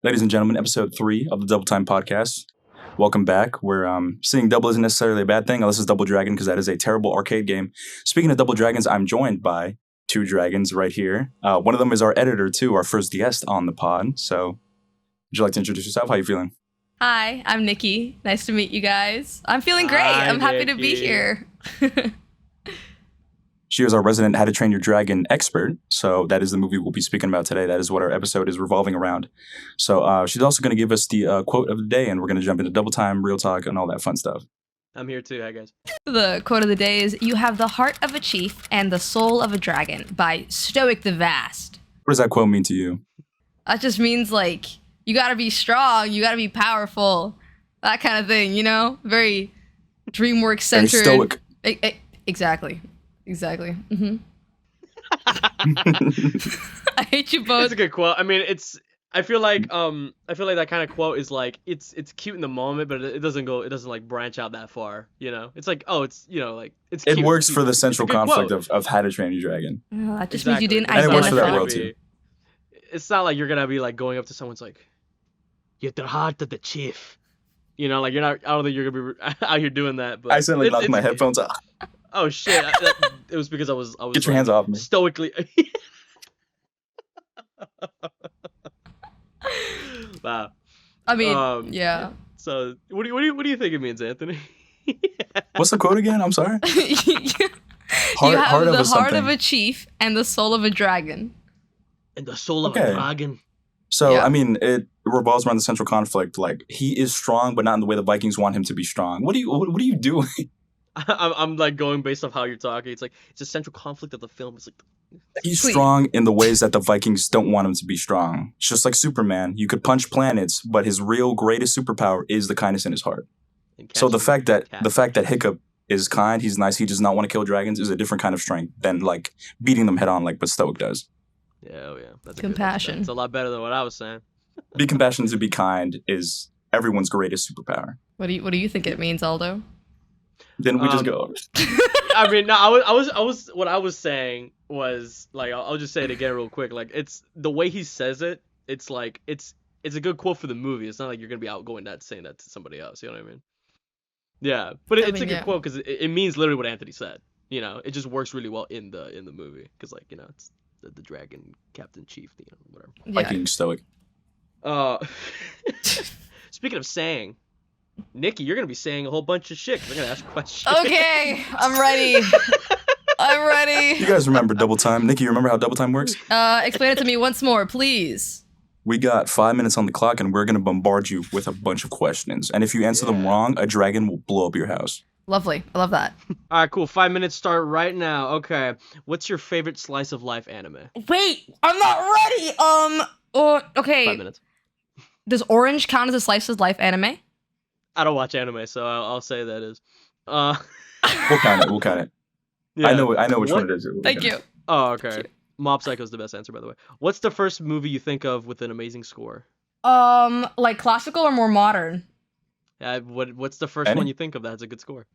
Ladies and gentlemen, episode 3 of the Double Time Podcast. Welcome back. We're seeing double isn't necessarily a bad thing, unless it's Double Dragon, because that is a terrible arcade game. Speaking of Double Dragons, I'm joined by 2 dragons right here. One of them is our editor, too, our first guest on the pod. So, would you like to introduce yourself? How are you feeling? Hi, I'm Nikki. Nice to meet you guys. I'm feeling great. Hi, I'm happy to Nikki. be here. She is our resident How to Train Your Dragon expert. So that is the movie we'll be speaking about today. That is what our episode is revolving around. So she's also going to give us the quote of the day, and we're going to jump into double time, real talk, and all that fun stuff. I'm here too. Hi, guys. The quote of the day is, "You have the heart of a chief and the soul of a dragon" by Stoic the Vast. What does that quote mean to you? That just means, like, you gotta be strong, you gotta be powerful, that kind of thing, you know? Very Dreamworks centered. Very stoic. Exactly. Mm-hmm. I hate you both. That's a good quote. I mean, I feel like that kind of quote is like it's cute in the moment, but it doesn't like branch out that far. You know, it's like it's it's. It cute. works for the central conflict quote. of How to Train Your Dragon. Oh, that just means you didn't And it works for that identify. world too. It's not like you're gonna be like going up to someone's like, "You're the heart of the chief." You know, like you're not. I don't think you're gonna be out here doing that. But I suddenly knocked my headphones off. Oh shit! It was because I was. Get your hands off me. Stoically. Wow. I mean, yeah. So, what do you think it means, Anthony? What's the quote again? I'm sorry. You have Heart of the a heart something. of a chief and the soul of a dragon. And the soul of Okay. a dragon. So, Yeah. I mean, it revolves around the central conflict. Like, he is strong, but not in the way the Vikings want him to be strong. What are you doing? I'm like going based off how you're talking. It's like it's a central conflict of the film. It's like He's Please. strong in the ways that the Vikings don't want him to be strong. It's just like Superman. You could punch planets, but his real greatest superpower is the kindness in his heart. and So the catching fact cats. that Hiccup is kind, he's nice, he does not want to kill dragons is a different kind of strength than like beating them head on like what Stoic does. Yeah, oh yeah. That's Compassion. It's a lot better than what I was saying. Be compassionate to be kind is everyone's greatest superpower. What do you think it means, Aldo? Then we just Um, go over. I mean, no, I was what I was saying was like I'll just say it again real quick. Like it's the way he says it. It's like it's a good quote for the movie. It's not like you're gonna be out going that saying that to somebody else. You know what I mean? Yeah, but I it's mean, a good yeah. quote because it means literally what Anthony said. You know, it just works really well in the movie because like you know it's the dragon captain chief. You know whatever. Yeah. Viking Stoic. Speaking of saying, Nikki, you're gonna be saying a whole bunch of shit. 'Cause I'm gonna ask questions. Okay, I'm ready. I'm ready. You guys remember double time? Nikki, you remember how double time works? Explain it to me once more, please. We got 5 minutes on the clock, and we're going to bombard you with a bunch of questions. And if you answer them Yeah. wrong, a dragon will blow up your house. Lovely. I love that. All right, cool. 5 minutes start right now. Okay, what's your favorite slice of life anime? Wait, I'm not ready. Okay. 5 minutes. Does Orange count as a slice of life anime? I don't watch anime, so I'll say that is. We'll count it. Yeah. I know which What- one it is. We'll Thank count you. it. Oh, okay. Mob Psycho's the best answer, by the way. What's the first movie you think of with an amazing score? Like classical or more modern? What's the first Any? one you think of that has a good score?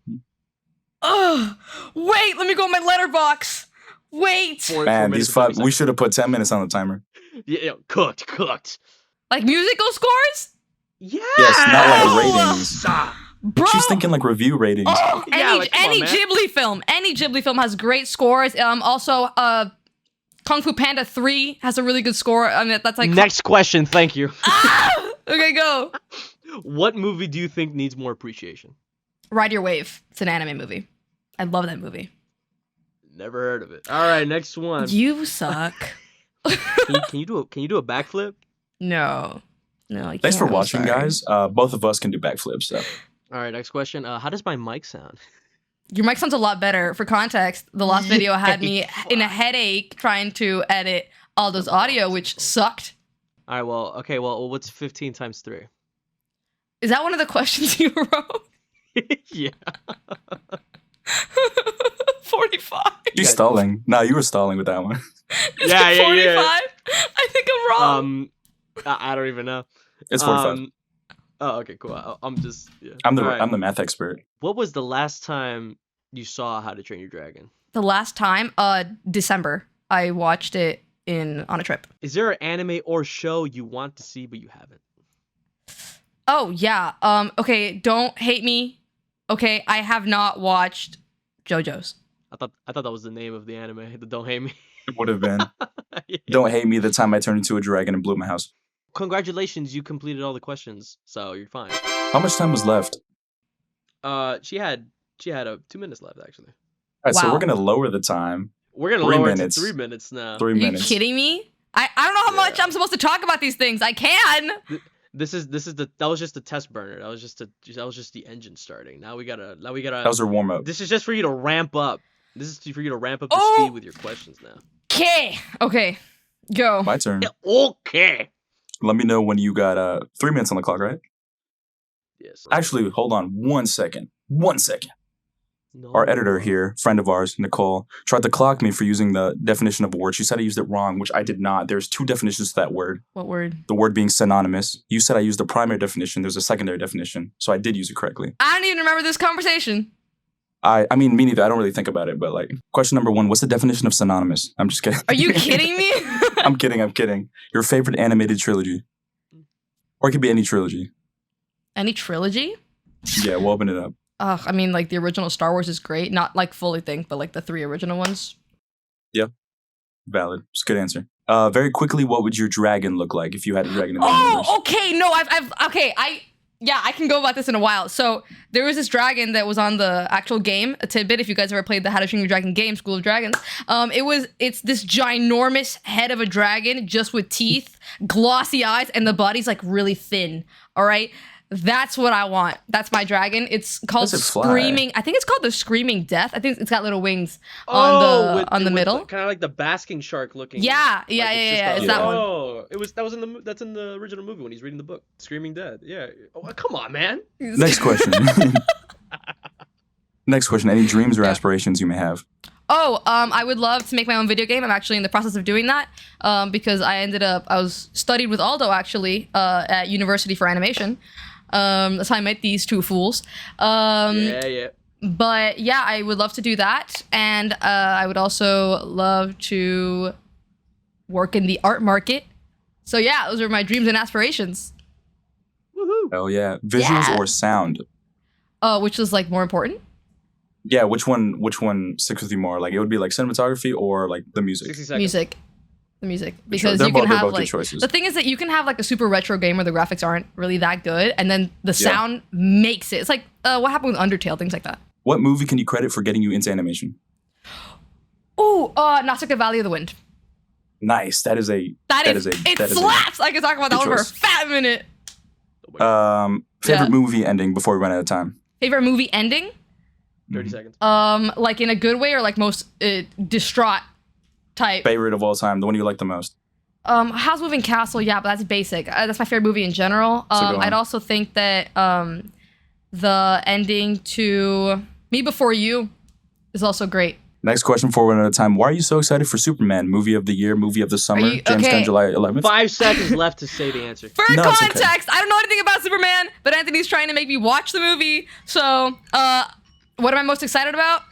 Ugh. Wait, let me go in my letterbox. Wait. Four Man, minutes these and 30 5, we should have put 10 minutes on the timer. seconds. Yeah, cooked. Like musical scores? Yes, Yes, not like Oh! ratings. Bro. She's thinking like review ratings. Oh, Yeah, like, come on, man. Any Ghibli film has great scores. Also, Kung Fu Panda 3 has a really good score. I mean, that's like Next question, thank you. Ah! Okay, go. What movie do you think needs more appreciation? Ride Your Wave. It's an anime movie. I love that movie. Never heard of it. All right, next one. You suck. Can you do a backflip? No, I Thanks can't. for I'm watching, sorry. guys. Both of us can do backflips. So. All right, next question. How does my mic sound? Your mic sounds a lot better. For context, the last video had me in a headache trying to edit Aldo's audio, which sucked. All right, well, what's 15 times 3? Is that one of the questions you wrote? Yeah. 45. She's stalling. No, you were stalling with that one. Is Yeah, it yeah, 45? yeah. I think I'm wrong. I don't even know. It's 45. Oh, okay, cool. I'm just. Yeah. I'm the All right. I'm the math expert. What was the last time you saw How to Train Your Dragon? The last time, December, I watched it on a trip. Is there an anime or show you want to see but you haven't? Oh yeah. Okay, don't hate me. Okay, I have not watched JoJo's. I thought that was the name of the anime. The Don't Hate Me. It would have been. Yeah. Don't hate me the time I turned into a dragon and blew my house. Congratulations, you completed all the questions, so you're fine. How much time was left? She had 2 minutes left actually. All right, so Wow. we're gonna lower the time. We're gonna 3 lower minutes. it to 3 minutes now. 3 Are you minutes. kidding me? I don't know how much Yeah. I'm supposed to talk about these things. I can. That was just the test burner. That was just the engine starting. Now we gotta. That was our warm up. This is just for you to ramp up. This is for you to ramp up the Oh! speed with your questions now. Okay, go. My turn. Okay. Let me know when you got 3 minutes on the clock, right? Yes. Actually, hold on 1 second. 1 second. No. Our editor here, friend of ours, Nicole, tried to clock me for using the definition of a word. She said I used it wrong, which I did not. There's 2 definitions to that word. What word? The word being synonymous. You said I used the primary definition. There's a secondary definition. So I did use it correctly. I don't even remember this conversation. I mean, me neither. I don't really think about it. But like, question number 1, what's the definition of synonymous? I'm just kidding. Are you kidding me? I'm kidding. Your favorite animated trilogy? Or it could be any trilogy. Any trilogy? Yeah, we'll open it up. I mean, like the original Star Wars is great. Not like fully think, but like the 3 original ones. Valid. It's a good answer. Very quickly, what would your dragon look like if you had a dragon in the universe? Oh, okay. No, I can go about this in a while. So there was this dragon that was on the actual game, a tidbit. If you guys ever played the How to Train Your Dragon game, School of Dragons, it's this ginormous head of a dragon just with teeth, glossy eyes, and the body's like really thin. All right. That's what I want. That's my dragon. It's called Does it fly? Screaming. I think it's called the Screaming Death. I think it's got little wings on the middle. Kind of like the basking shark looking. Yeah. It's It's that one. Oh, that's in the original movie when he's reading the book, Screaming Dead. Yeah. Oh, come on, man. Next question. Next question. Any dreams or aspirations you may have? I would love to make my own video game. I'm actually in the process of doing that because I was studied with Aldo actually at University for Animation. That's how I met these 2 fools. Yeah. But yeah, I would love to do that. And I would also love to work in the art market. So yeah, those are my dreams and aspirations. Woohoo. Oh yeah. Visuals Yeah. or sound? Which was like more important. Yeah, which one sticks with you more? Like it would be like cinematography or like the music? 60 seconds. Music. The music. Sure, Because they're you can both- they're have both good like choices. the thing is that you can have like a super retro game where the graphics aren't really that good, and then the Yeah. sound makes it. It's like what happened with Undertale, things like that. What movie can you credit for getting you into animation? Ooh, Nausicaa Valley of the Wind. Nice. That is It a slaps. I can talk about that good one for a choice. fat minute. favorite Yeah. movie ending before we run out of time. Favorite movie ending? 30 seconds. Like in a good way or like most distraught type. Favorite of all time, the one you like the most. House Moving Castle, yeah, but that's basic. That's my favorite movie in general. So go on. I'd also think that the ending to Me Before You is also great. Next question before we run out of time. Why are you so excited for Superman? Movie of the year, movie of the summer. you- James okay. Gunn, July 11th. 5 seconds left to say the answer. For No, it's okay. context, I don't know anything about Superman, but Anthony's trying to make me watch the movie. So, what am I most excited about?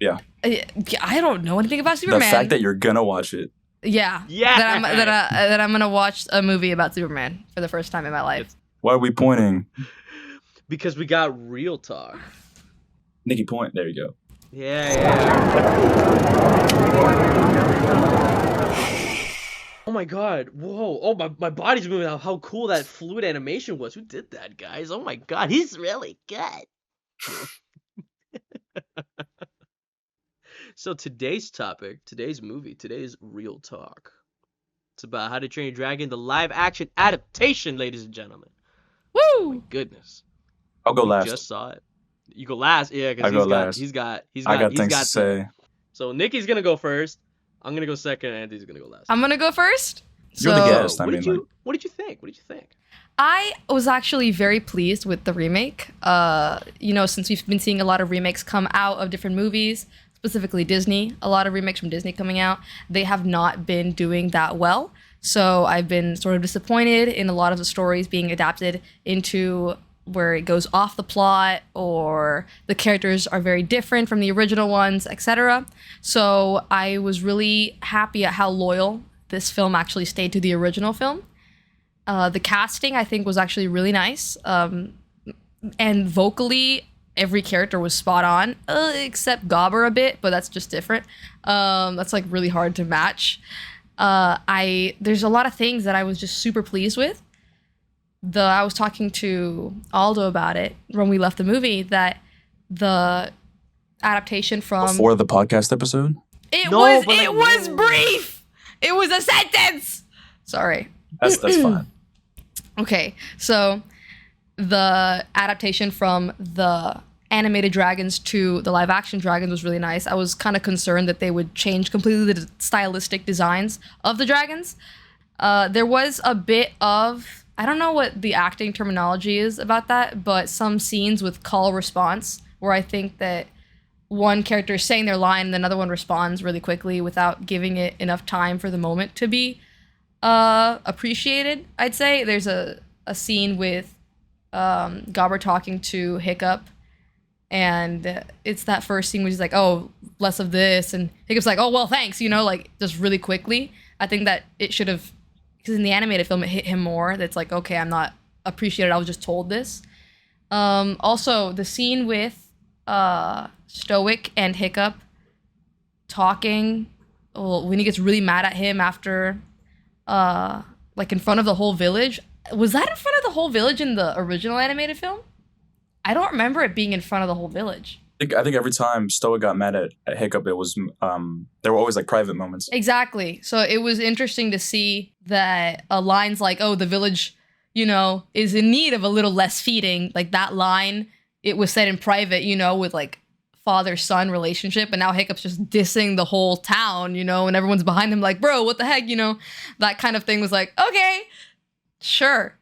Yeah. I don't know anything about The Superman. fact that you're gonna watch it. Yeah. Yeah. That I'm gonna watch a movie about Superman for the first time in my life. Why are we pointing? Because we got real talk. Nikki, point. There you go. Yeah. Oh my god. Whoa. Oh, my body's moving. How cool that fluid animation was. Who did that, guys? Oh my god. He's really good. So today's topic, today's movie, today's real talk. It's about How to Train Your Dragon, the live action adaptation, ladies and gentlemen. Woo! I'll Goodness. go We last. just saw it. You go last, yeah, I because go last. he's got I got things to say. So Nikki's gonna go first. I'm gonna go second, and Anthony's gonna go last. I'm gonna go first. You're the guest. I What mean, did you like- What did you think? What did you think? I was actually very pleased with the remake. Since we've been seeing a lot of remakes come out of different movies, specifically Disney, a lot of remakes from Disney coming out, they have not been doing that well. So I've been sort of disappointed in a lot of the stories being adapted into where it goes off the plot or the characters are very different from the original ones, etc. So I was really happy at how loyal this film actually stayed to the original film. The casting, I think, was actually really nice. And vocally, every character was spot on, except Gobber a bit, but that's just different. That's like really hard to match. There's a lot of things that I was just super pleased with. I was talking to Aldo about it when we left the movie, that the adaptation from Before the podcast episode? it was brief. It was a sentence. Sorry. That's fine. Okay, so the adaptation from the animated dragons to the live action dragons was really nice. I was kind of concerned that they would change completely the stylistic designs of the dragons. There was a bit of, I don't know what the acting terminology is about that, but some scenes with call response where I think that one character is saying their line and another one responds really quickly without giving it enough time for the moment to be appreciated. I'd say there's a scene with Gobber talking to Hiccup, and it's that first scene where he's like, oh, less of this, and Hiccup's like, oh, well, thanks, like just really quickly. I think that it should have, because in the animated film it hit him more. That's like, okay, I'm not appreciated, I was just told this. Also the scene with Stoic and Hiccup talking, when he gets really mad at him after like in front of the whole village. Was that in front of the whole village in the original animated film? I don't remember it being in front of the whole village. I think every time Stoic got mad at Hiccup, it was there were always like private moments. Exactly. So it was interesting to see that lines like, oh, the village, is in need of a little less feeding. Like that line, it was said in private, with like father-son relationship, and now Hiccup's just dissing the whole town, and everyone's behind him like, bro, what the heck, that kind of thing was like, okay, sure.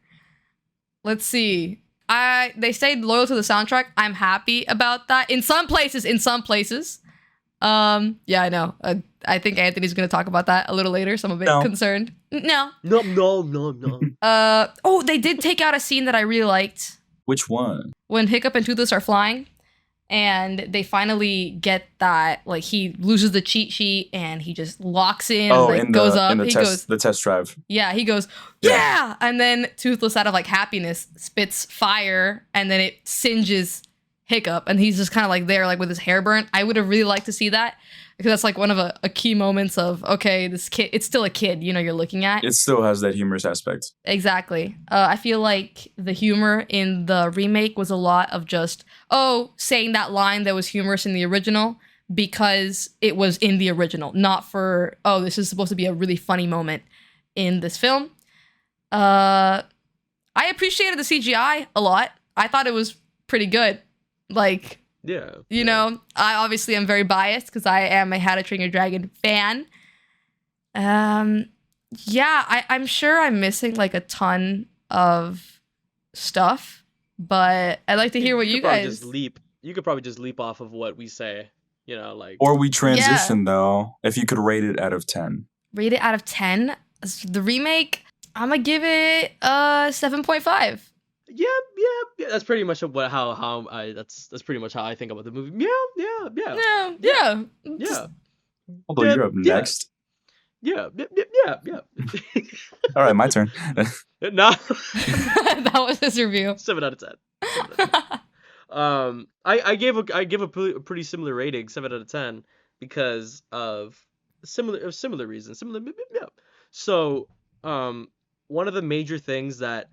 Let's see. They stayed loyal to the soundtrack. I'm happy about that. In some places. Yeah, I know. I think Anthony's going to talk about that a little later, so I'm a bit concerned. No. Oh, they did take out a scene that I really liked. Which one? When Hiccup and Toothless are flying, and they finally get that, like, he loses the cheat sheet, and he just locks in, goes up. The test drive. Yeah, he goes, yeah! And then Toothless, out of, like, happiness, spits fire, and then it singes Hiccup, and he's just kind of, like, there, like, with his hair burnt. I would have really liked to see that, because that's, like, one of a key moments of, okay, this kid, it's still a kid, you're looking at. It still has that humorous aspect. Exactly. I feel like the humor in the remake was a lot of just, saying that line that was humorous in the original because it was in the original, not for, this is supposed to be a really funny moment in this film. I appreciated the CGI a lot. I thought it was pretty good. Like, yeah. I obviously am very biased because I am a How to Train Your Dragon fan. Yeah, I'm sure I'm missing like a ton of stuff, but I'd like to hear what you guys. You could probably just leap off of what we say, like. Or we transition though. If you could rate it out of 10. Rate it out of 10. The remake, I'm gonna give it 7.5. Yeah. That's pretty much that's pretty much how I think about the movie. Yeah. Although you're up next. Yeah. All right, my turn. No. That was his review. 7 out of 10. I gave a pretty similar rating, 7 out of 10, because of similar reasons. So, one of the major things that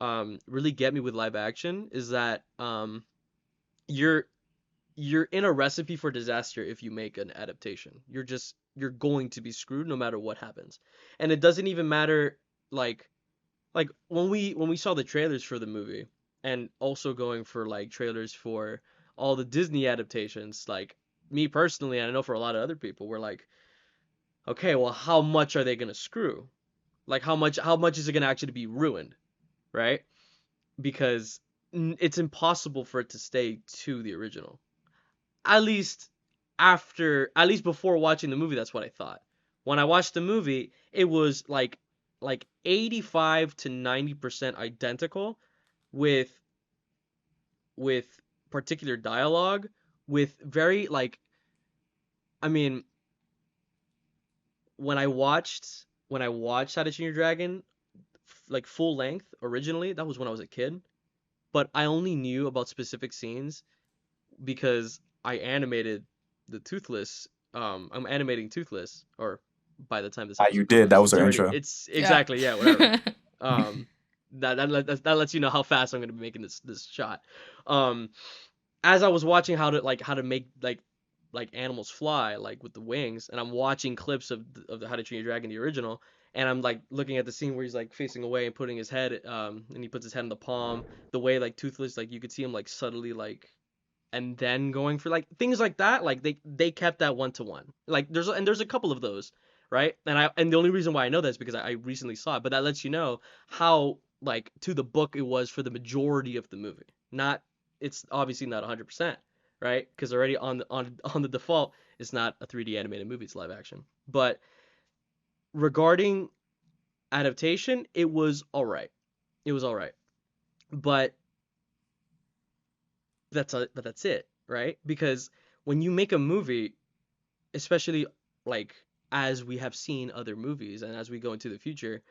really get me with live action is that you're in a recipe for disaster if you make an adaptation. You're going to be screwed no matter what happens. And it doesn't even matter like when we saw the trailers for the movie, and also going for like trailers for all the Disney adaptations, like me personally, and I know for a lot of other people, we're like, okay, well, how much are they going to screw? Like how much is it going to actually be ruined? Right? Because it's impossible for it to stay to the original. At least before watching the movie, that's what I thought. When I watched the movie, it was like 85 to 90% identical, with with particular dialogue, with very like, I mean, when I watched How to Train Your Dragon, like full length originally, that was when I was a kid. But I only knew about specific scenes because I animated the Toothless. I'm animating Toothless, or by the time this You episode did. goes, That was our intro. it's Yeah. exactly, yeah, whatever. Um, that lets you know how fast I'm gonna be making this shot. Um, as I was watching how to make like animals fly like with the wings, and I'm watching clips of the How to Train Your Dragon the original, and I'm like looking at the scene where he's like facing away and putting his head and he puts his head in the palm, the way like Toothless, like you could see him like subtly like, and then going for like things like that, like they kept that 1-to-1, like there's a couple of those, right? And the only reason why I know that is because I recently saw it, but that lets you know how like to the book it was for the majority of the movie. Not, it's obviously not 100%, right? Because already on the default, it's not a 3D animated movie, it's live action. But regarding adaptation, it was all right. It was all right. But that's it, right? Because when you make a movie, especially like as we have seen other movies and as we go into the future,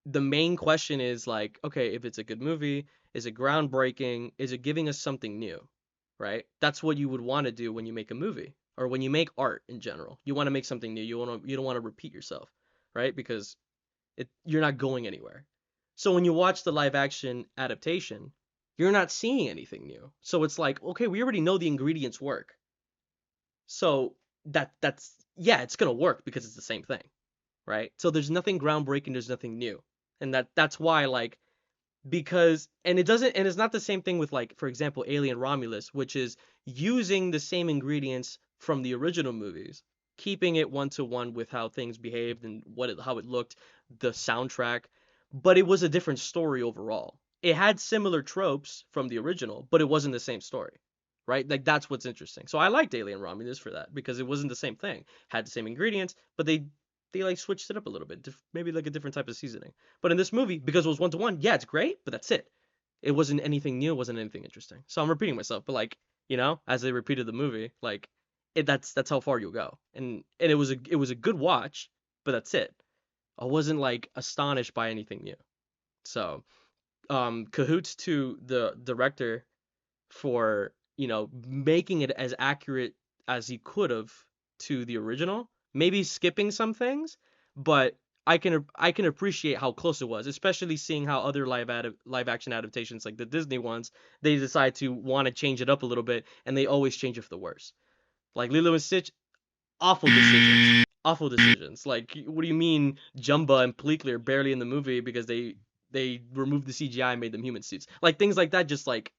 the main question is like, okay, if it's a good movie, is it groundbreaking? Is it giving us something new? Right? That's what you would want to do when you make a movie or when you make art in general. You want to make something new. You don't want to repeat yourself, right? Because you're not going anywhere. So when you watch the live action adaptation, you're not seeing anything new. So it's like, okay, we already know the ingredients work. So that's yeah, it's gonna work because it's the same thing, right? So there's nothing groundbreaking, there's nothing new. And that's why like, because and it doesn't, and it's not the same thing with like for example Alien Romulus, which is using the same ingredients from the original movies, keeping it 1-to-1 with how things behaved and how it looked, the soundtrack, but it was a different story overall. It had similar tropes from the original, but it wasn't the same story, right? Like that's what's interesting. So I liked Alien Romulus for that because it wasn't the same thing. Had the same ingredients, but they like switched it up a little bit, maybe like a different type of seasoning. But in this movie, because it was 1-to-1, yeah, it's great, but that's it. It wasn't anything new, it wasn't anything interesting. So I'm repeating myself, but like, as they repeated the movie, like that's how far you'll go. And it was a good watch, but that's it. I wasn't like astonished by anything new. So, cahoots to the director for, making it as accurate as he could have to the original. Maybe skipping some things, but I can appreciate how close it was, especially seeing how other live action adaptations like the Disney ones, they decide to want to change it up a little bit and they always change it for the worse. Like Lilo and Stitch, awful decisions. Awful decisions. Like what do you mean Jumba and Pleakley are barely in the movie because they removed the CGI and made them human suits. Like things like that just like,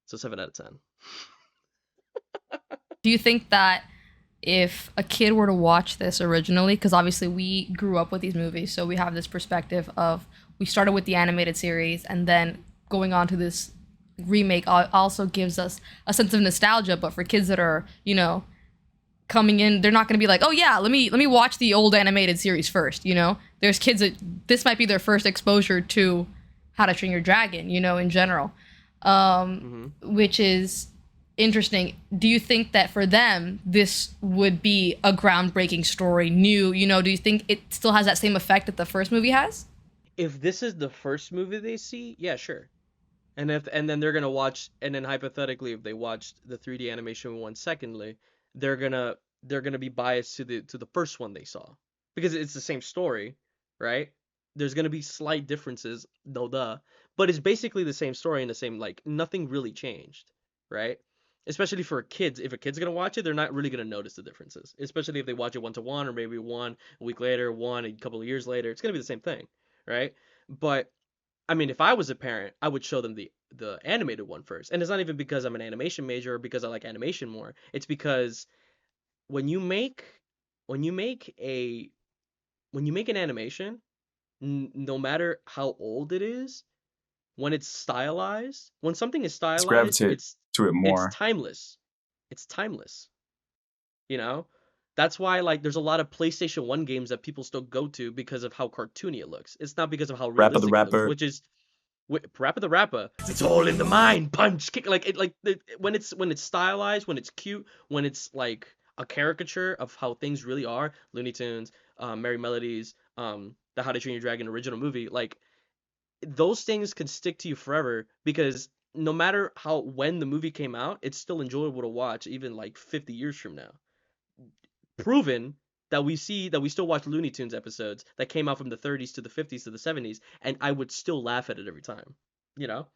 so 7 out of 10. Do you think that if a kid were to watch this originally, because obviously we grew up with these movies, so we have this perspective of we started with the animated series and then going on to this remake also gives us a sense of nostalgia, but for kids that are, coming in, they're not going to be like, oh yeah, let me watch the old animated series first. There's kids that this might be their first exposure to How to Train Your Dragon, in general, which is interesting. Do you think that for them this would be a groundbreaking story, new? Do you think it still has that same effect that the first movie has? If this is the first movie they see, yeah, sure. And then they're gonna watch, and then hypothetically, if they watched the 3D animation one secondly, they're gonna be biased to the first one they saw because it's the same story, right? There's gonna be slight differences, no duh, but it's basically the same story and the same like nothing really changed, right? Especially for kids, if a kid's gonna watch it, they're not really gonna notice the differences. Especially if they watch it 1-to-1 or maybe one a week later, one a couple of years later, it's gonna be the same thing, right? But I mean, if I was a parent, I would show them the animated one first. And it's not even because I'm an animation major or because I like animation more. It's because when you make when you make a when you make an animation, no matter how old it is, when it's stylized, when something is Let's stylized, gravitate to it it's more. timeless. It's timeless, you know? That's why like there's a lot of PlayStation 1 games that people still go to because of how cartoony it looks. It's not because of how Rap of the realistic it looks, Rapper. which is Parappa the Rapper. It's all in the mind. Punch, kick, when it's stylized, when it's cute, when it's like a caricature of how things really are. Looney Tunes, Merry Melodies, the How to Train Your Dragon original movie, like those things can stick to you forever because no matter when the movie came out, it's still enjoyable to watch even like 50 years from now. Proven that we still watch Looney Tunes episodes that came out from the 30s to the 50s to the 70s, and I would still laugh at it every time, you know?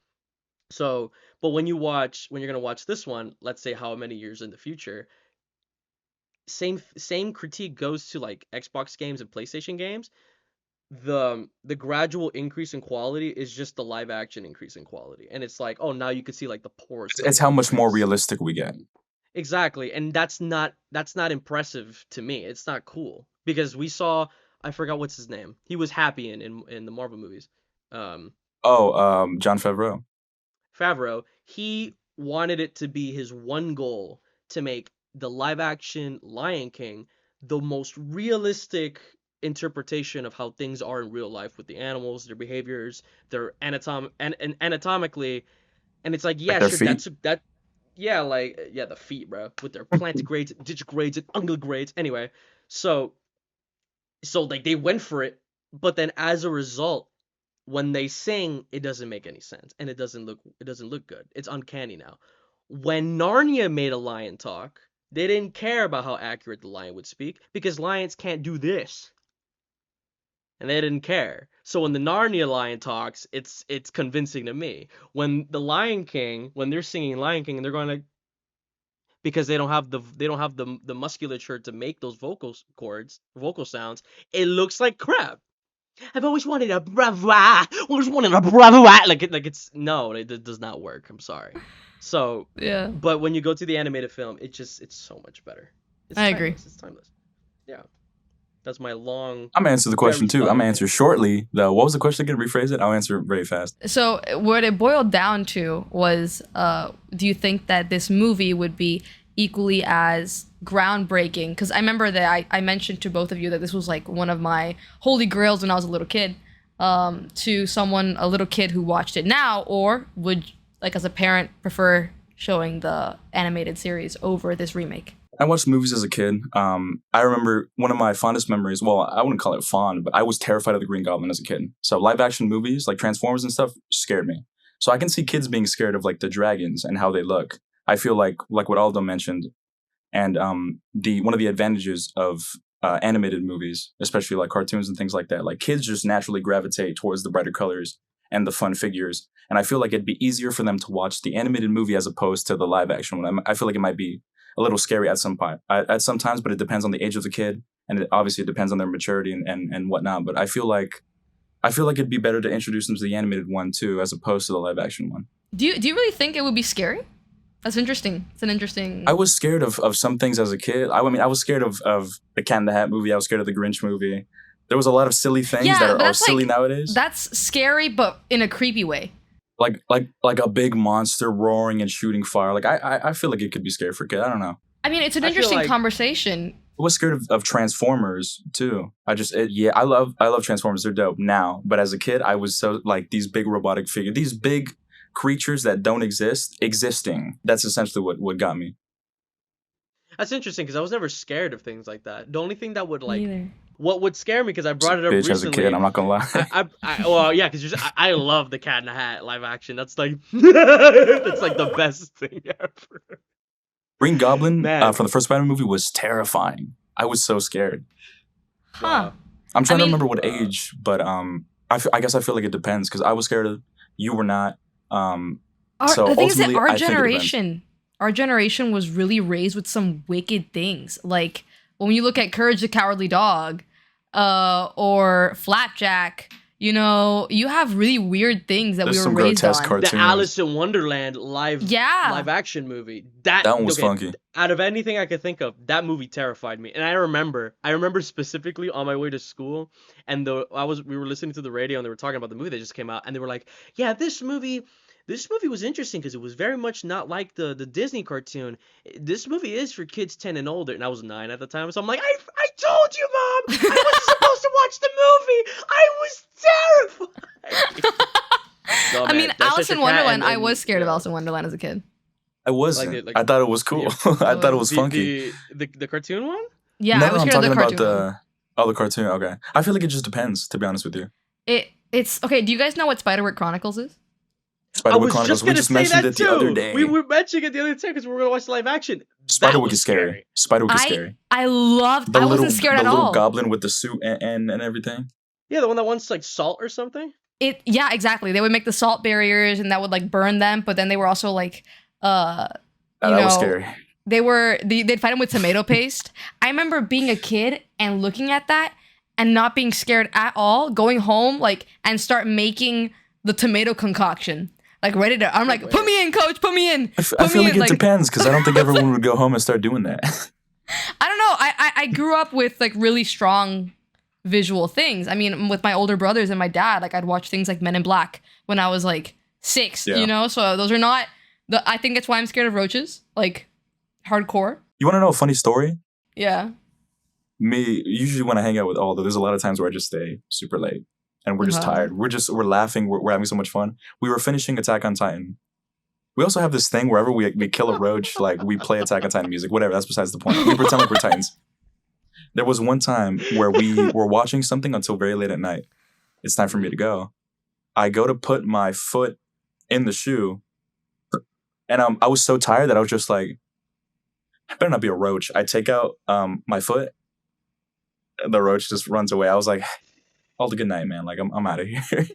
So, but when you're gonna watch this one, let's say how many years in the future, same critique goes to like Xbox games and PlayStation games. The gradual increase in quality is just the live action increase in quality, and it's like, oh, now you can see like the pores. It's how much more realistic we get. Exactly, and that's not impressive to me. It's not cool because we saw, I forgot what's his name. He was Happy in the Marvel movies. Jon Favreau. Favreau. He wanted it to be his one goal to make the live action Lion King the most realistic interpretation of how things are in real life with the animals, their behaviors, their anatomically, and it's like, yeah, like sure, the feet, bro, with their plantigrades, digigrades, and ungulogrades. Anyway, so like they went for it, but then as a result, when they sing, it doesn't make any sense, and it doesn't look good. It's uncanny now. When Narnia made a lion talk, they didn't care about how accurate the lion would speak because lions can't do this. And they didn't care. So when the Narnia lion talks, it's convincing to me. When the Lion King, when they're singing Lion King, and they're going to, because they don't have the musculature to make those vocal sounds, it looks like crap. I've always wanted a brava. It does not work. I'm sorry. So Yeah. But when you go to the animated film, it's so much better. I agree. It's timeless. Yeah. That's my long. I'm gonna answer the question too. I'm gonna answer shortly though. What was the question again? Rephrase it. I'll answer it very fast. So what it boiled down to was, do you think that this movie would be equally as groundbreaking? Because I remember that I mentioned to both of you that this was like one of my holy grails when I was a little kid. To a little kid who watched it now, or would, like, as a parent, prefer showing the animated series over this remake? I watched movies as a kid. I remember one of my fondest memories, well, I wouldn't call it fond, but I was terrified of the Green Goblin as a kid. So live action movies like Transformers and stuff scared me. So I can see kids being scared of like the dragons and how they look. I feel like what Aldo mentioned, and one of the advantages of animated movies, especially like cartoons and things like that, like kids just naturally gravitate towards the brighter colors and the fun figures. And I feel like it'd be easier for them to watch the animated movie as opposed to the live action one. I feel like it might be a little scary at some times, but it depends on the age of the kid, and it obviously depends on their maturity and whatnot. But I feel like it'd be better to introduce them to the animated one too, as opposed to the live action one. Do you really think it would be scary? That's interesting. It's an interesting. I was scared of some things as a kid. I was scared of the Cat in the Hat movie. I was scared of the Grinch movie. There was a lot of silly things that are silly nowadays. That's scary, but in a creepy way. Like a big monster roaring and shooting fire. Like I feel like it could be scary for a kid. I don't know. I mean, it's an interesting conversation. I was scared of Transformers too. I love Transformers. They're dope now. But as a kid, I was so like these big robotic figures, these big creatures that don't existing. That's essentially what got me. That's interesting because I was never scared of things like that. The only thing that would like. Neither. What would scare me, because I brought it up recently. As a kid, I'm not gonna lie. Well, yeah, because I love the Cat in the Hat live action. That's like that's like the best thing ever. Green Goblin from the first Spider-Man movie was terrifying. I was so scared. Huh. I'm trying to remember what age, but I guess I feel like it depends because I was scared of. You were not. The thing is that our generation was really raised with some wicked things. Like when you look at Courage the Cowardly Dog, or Flapjack, you know, you have really weird things that we were raised on. Cartoons. The Alice in Wonderland live action movie. That one was funky. Out of anything I could think of, that movie terrified me. And I remember specifically on my way to school, and we were listening to the radio and they were talking about the movie that just came out, and they were like, "Yeah, this movie was interesting because it was very much not like the Disney cartoon. This movie is for kids 10 and older." And I was 9 at the time, so I'm like, I told you, Mom! I wasn't supposed to watch the movie! I was terrified! No, I man, mean, that's Alice just in a cat Wonderland. I and was scared of yeah. Alice in Wonderland as a kid. I wasn't. Like I thought it was cool. I thought it was funky. The cartoon one. Yeah, No, I was I'm scared of talking the about cartoon one. the cartoon. Okay, I feel like it just depends. To be honest with you, It's okay. Do you guys know what Spiderwick Chronicles is? I Spiderwick was Chronicles. just We gonna just say mentioned that it the other too. day. We were mentioning it the other day because we were gonna watch live action. That Spiderwick was is scary. Spiderwick is scary. I loved. The I little wasn't scared the at little all. goblin with the suit and everything. Yeah, the one that wants like salt or something. Yeah, exactly. They would make the salt barriers and that would like burn them, but then they were also like That was scary. they'd fight them with tomato paste. I remember being a kid and looking at that and not being scared at all, going home like and start making the tomato concoction. Like ready to I'm like, put me in, coach, put me in. I feel like it depends because I don't think everyone would go home and start doing that. I don't know. I grew up with like really strong visual things. I mean, with my older brothers and my dad, like I'd watch things like Men in Black when I was like 6, Yeah. you know? So those are not I think that's why I'm scared of roaches, like hardcore. You want to know a funny story? Yeah. Me, usually when I hang out with Aldo, there's a lot of times where I just stay super late and we're just tired. We're laughing. We're having so much fun. We were finishing Attack on Titan. We also have this thing wherever we kill a roach, like we play Attack on Titan music, whatever. That's besides the point. We pretend like we're Titans. There was one time where we were watching something until very late at night. It's time for me to go. I go to put my foot in the shoe, and I was so tired that I was just like, "I better not be a roach." I take out my foot, and the roach just runs away. I was like, "All the good night, man. Like I'm out of here."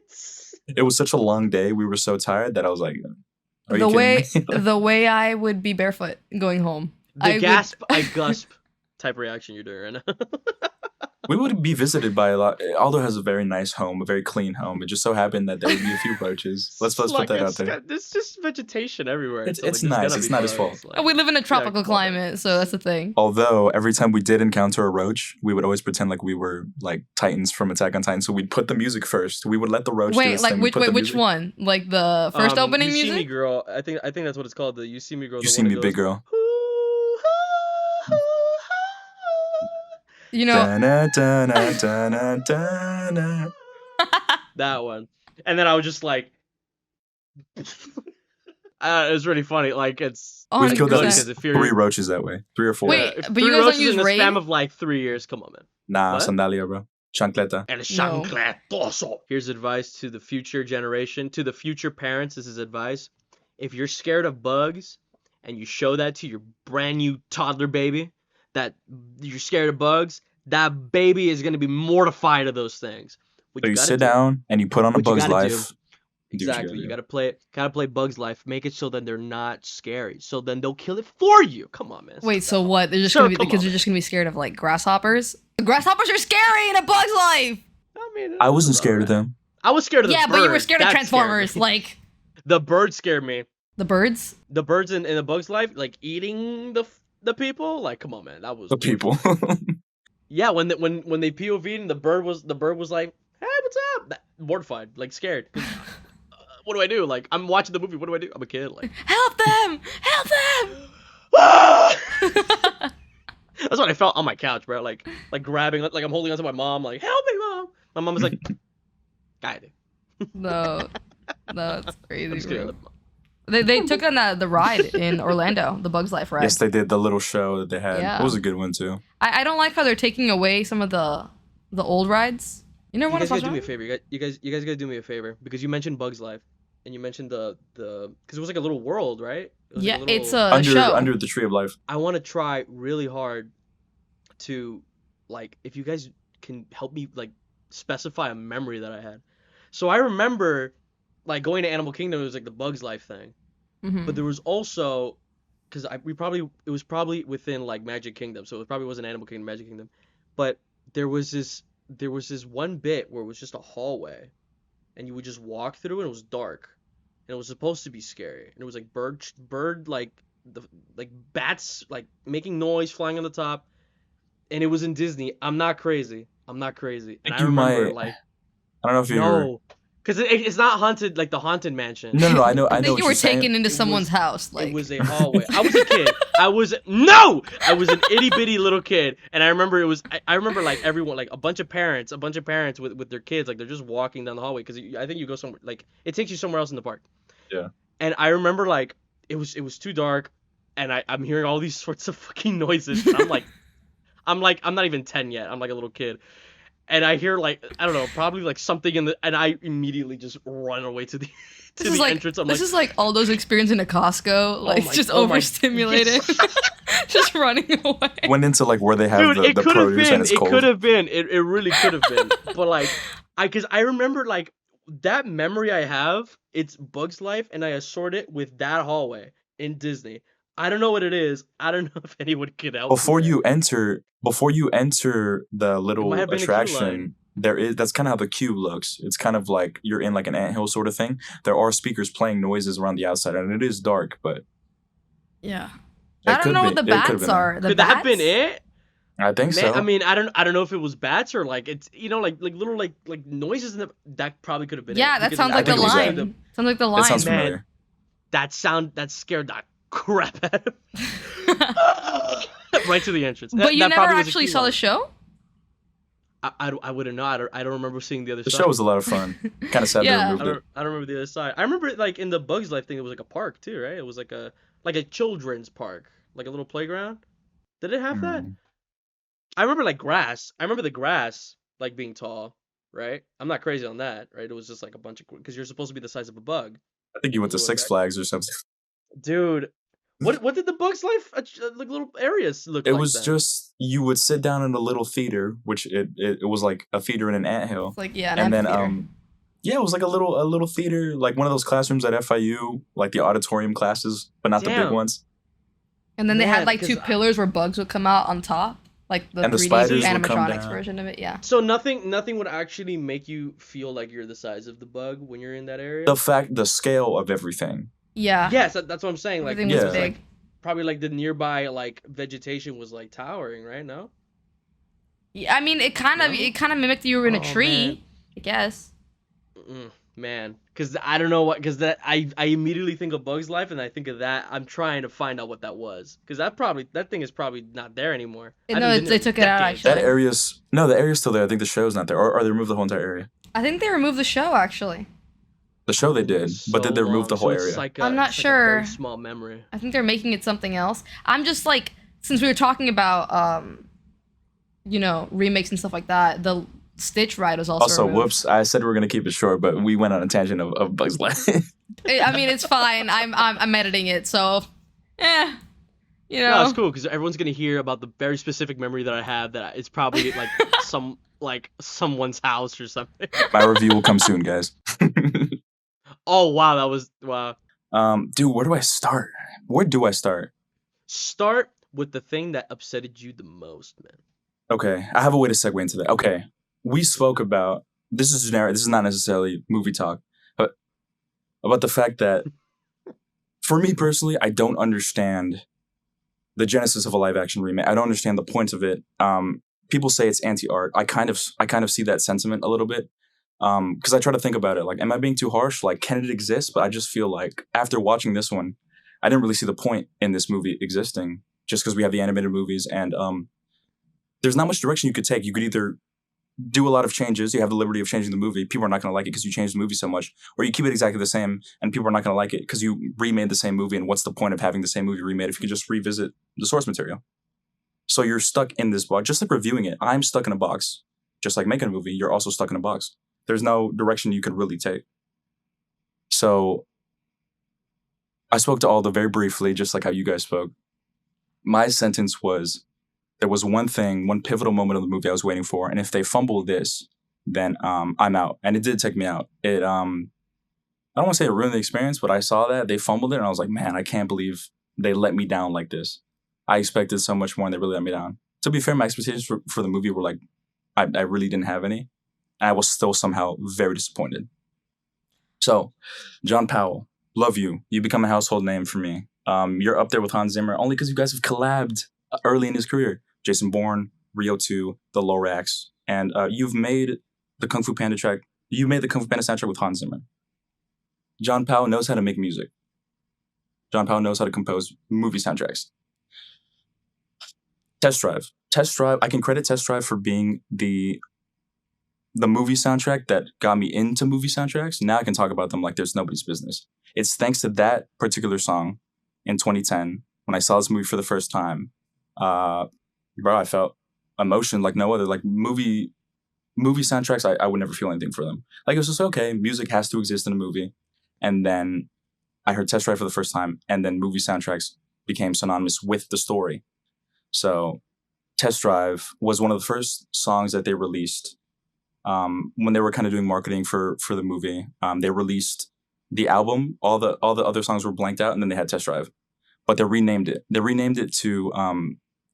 It was such a long day. We were so tired that I was like, "Are you kidding me?" The way I would be barefoot going home. I gusp type reaction you're doing right now. We would be visited by a lot. Aldo has a very nice home, a very clean home. It just so happened that there would be a few roaches. Let's put that out there. There's just vegetation everywhere. It's like, nice. It's not his fault. We live in a tropical climate, so that's the thing. Although every time we did encounter a roach, we would always pretend like we were like Titans from Attack on Titan. So we'd put the music first. We would let the roach. Wait, like which one? Like the first opening music? You See Me Girl. I think that's what it's called. The You See Me Girl. You See Me Big Girl. You know, that one, and then I was just like, it was really funny. Like it's we've killed at 100%. least 3 roaches that way, 3 or 4. Wait, Yeah, but you guys don't use in the raid? span of like 3 years. Come on, man. Nah, What? sandalia, bro. Chancleta. El chancletoso. Here's advice to the future generation, to the future parents. This is advice. If you're scared of bugs and you show that to your brand new toddler baby, that you're scared of bugs, that baby is going to be mortified of those things. So you sit down and you put on a Bug's Life. Exactly. You gotta play Bug's Life. Make it so that they're not scary. So then they'll kill it for you. Come on, man. Wait, so what? They're just gonna be the kids are just gonna be scared of like grasshoppers? Grasshoppers are scary in A Bug's Life. I mean, I wasn't scared of them. I was scared of the bird. Yeah, but you were scared of That Transformers. scared me. Like The bird scared me. the birds. The birds in A Bug's Life, like eating the people. Like, come on, man. That was The people. Yeah, when they POV'd and the bird was like, hey, what's up? Mortified, like scared. What do I do? Like, I'm watching the movie. What do I do? I'm a kid. Like, Help them! Help them! That's what I felt on my couch, bro. Like grabbing, like I'm holding onto my mom. Like, help me, mom. My mom was like, guide. No, it's crazy, bro. Kidding. They took on the ride in Orlando, the Bug's Life ride. Yes, they did. The little show that they had. Yeah. It was a good one too. I don't like how they're taking away some of the old rides. You know what I'm You guys gotta do talking me a about? favor. You guys gotta do me a favor because you mentioned Bug's Life and you mentioned the because it was like a little world, right? It was Yeah, like a it's little- a show. Under the Tree of Life. I want to try really hard to, like, if you guys can help me, like, specify a memory that I had. So I remember, like, going to Animal Kingdom, it was, like, the Bug's Life thing. Mhm. But there was also, because it was probably within, like, Magic Kingdom, so it probably wasn't Animal Kingdom, Magic Kingdom. But there was this one bit where it was just a hallway, and you would just walk through, and it was dark. And it was supposed to be scary. And it was, like, bird, like bats, like, making noise, flying on the top. And it was in Disney. I'm not crazy. And I remember, like, I don't know if you no, Because it's not haunted like the Haunted Mansion. No, I know I think what you were you're saying. taken into It someone's was- house. Like It was a hallway. I was a kid. I was an itty bitty little kid, and I remember it was. I remember like everyone, like a bunch of parents with their kids, like they're just walking down the hallway because I think you go somewhere, like it takes you somewhere else in the park. Yeah. And I remember like it was too dark, and I'm hearing all these sorts of fucking noises. And I'm not even 10 yet. I'm like a little kid. And I hear like I don't know, probably like something and I immediately just run away to the entrance. I'm this is like all those experience in a Costco, like just oh my- overstimulated, just running away. Went into like where they have Dude, the it could have produce been. and it's It cold. could have been. It really could have been. But like, because I remember like that memory I have. It's Bug's Life, and I assort it with that hallway in Disney. I don't know what it is. I don't know if anyone could help. Before me. you enter the little might have been a queue attraction, that's kind of how the cube looks. It's kind of like you're in like an anthill sort of thing. There are speakers playing noises around the outside, and it is dark, but Yeah, it I don't could know be- what the it could have bats been are. The Could that have been it? I think Man, so. I mean, I don't know if it was bats or like it's like little like noises in the that probably could have been. Yeah, it, that because sounds I like the think it was think that. line. Sounds like the line. That sounds Man. familiar. that scared the crap out of me. Right to the entrance. But you that never probably was a actually key saw the line. show? I wouldn't know. I don't remember seeing the other The side. show was a lot of fun. Kind of sad Yeah. they I removed it. don't remember the other side. I remember it, like in the Bugs Life thing. It was like a park too, right? It was like a children's park, like a little playground. Did it have that? Hmm. I remember like grass. I remember the grass like being tall, right? I'm not crazy on that, right? It was just like a bunch of because you're supposed to be the size of a bug, I think you went to Little Six guy. Flags or something. dude. What did the Bugs Life like little areas look It like? was then? just you would sit down in a little theater, which it was like a theater in an anthill. It's like an And then amphitheater. yeah, it was like a little theater, like one of those classrooms at FIU, like the auditorium classes, but not the big Damn. ones. And then they Man, had like two because pillars where bugs would come out on top, like the And the 3D spiders would come animatronics down. version of it. Yeah. So nothing would actually make you feel like you're the size of the bug when you're in that area. The scale of everything. Yeah. Yes, that's what I'm saying. Like Everything it was Yeah. big. probably like the nearby like vegetation was like towering, right? No. Yeah, I mean, it kind of No? mimicked you were in a Oh, tree, man. I guess. Man, because I don't know what, because that I immediately think of Bug's Life, and I think of that. I'm trying to find out what that was, because that thing is probably not there anymore. I No, haven't been they there in took it out, decades. actually. That area's the area's still there. I think the show's not there, or they removed the whole entire area. I think they removed the show actually. The show they did, but did they So remove the long, whole so it's area? like I'm not it's like a very sure. small memory. I think they're making it something else. I'm just like, since we were talking about remakes and stuff like that, the Stitch ride was also removed. Whoops! I said we were gonna keep it short, but we went on a tangent of Bugs Life. I mean, it's fine. I'm editing it, so you know. No, it's cool because everyone's gonna hear about the very specific memory that I have. That it's probably like someone's house or something. My review will come soon, guys. Oh wow, that was wow. Dude, where do I start? Start with the thing that upsetted you the most, man. Okay, I have a way to segue into that. Okay, we spoke about this is generic. This is not necessarily movie talk, but about the fact that for me personally, I don't understand the genesis of a live action remake. I don't understand the point of it. People say it's anti-art. I kind of see that sentiment a little bit. Because I try to think about it, like, am I being too harsh? Like, can it exist? But I just feel like after watching this one, I didn't really see the point in this movie existing just because we have the animated movies and there's not much direction you could take. You could either do a lot of changes, you have the liberty of changing the movie, people are not going to like it because you changed the movie so much, or you keep it exactly the same and people are not going to like it because you remade the same movie, and what's the point of having the same movie remade if you could just revisit the source material? So you're stuck in this box, just like reviewing it. I'm stuck in a box. Just like making a movie, you're also stuck in a box. There's no direction you could really take. So I spoke to Aldo very briefly, just like how you guys spoke. My sentence was, there was one pivotal moment of the movie I was waiting for, and if they fumble this, then I'm out. And it did take me out. I don't want to say it ruined the experience, but I saw that they fumbled it, and I was like, man, I can't believe they let me down like this. I expected so much more, and they really let me down. To be fair, my expectations for the movie were like, I really didn't have any. And I was still somehow very disappointed. So, John Powell, love you. You become a household name for me. You're up there with Hans Zimmer only because you guys have collabed early in his career. Jason Bourne, Rio 2, The Lorax, and you've made the Kung Fu Panda track You made the Kung Fu Panda soundtrack with Hans Zimmer. John Powell knows how to make music. John Powell knows how to compose movie soundtracks. Test Drive. I can credit Test Drive for being the movie soundtrack that got me into movie soundtracks. Now I can talk about them like there's nobody's business. It's thanks to that particular song in 2010 when I saw this movie for the first time. I felt emotion like no other. Like movie soundtracks, I would never feel anything for them. Like it was just okay. Music has to exist in a movie, and then I heard Test Drive for the first time, and then movie soundtracks became synonymous with the story. So Test Drive was one of the first songs that they released when they were kind of doing marketing for the movie. They released the album. All the other songs were blanked out, and then they had Test Drive. But they renamed it. They renamed it to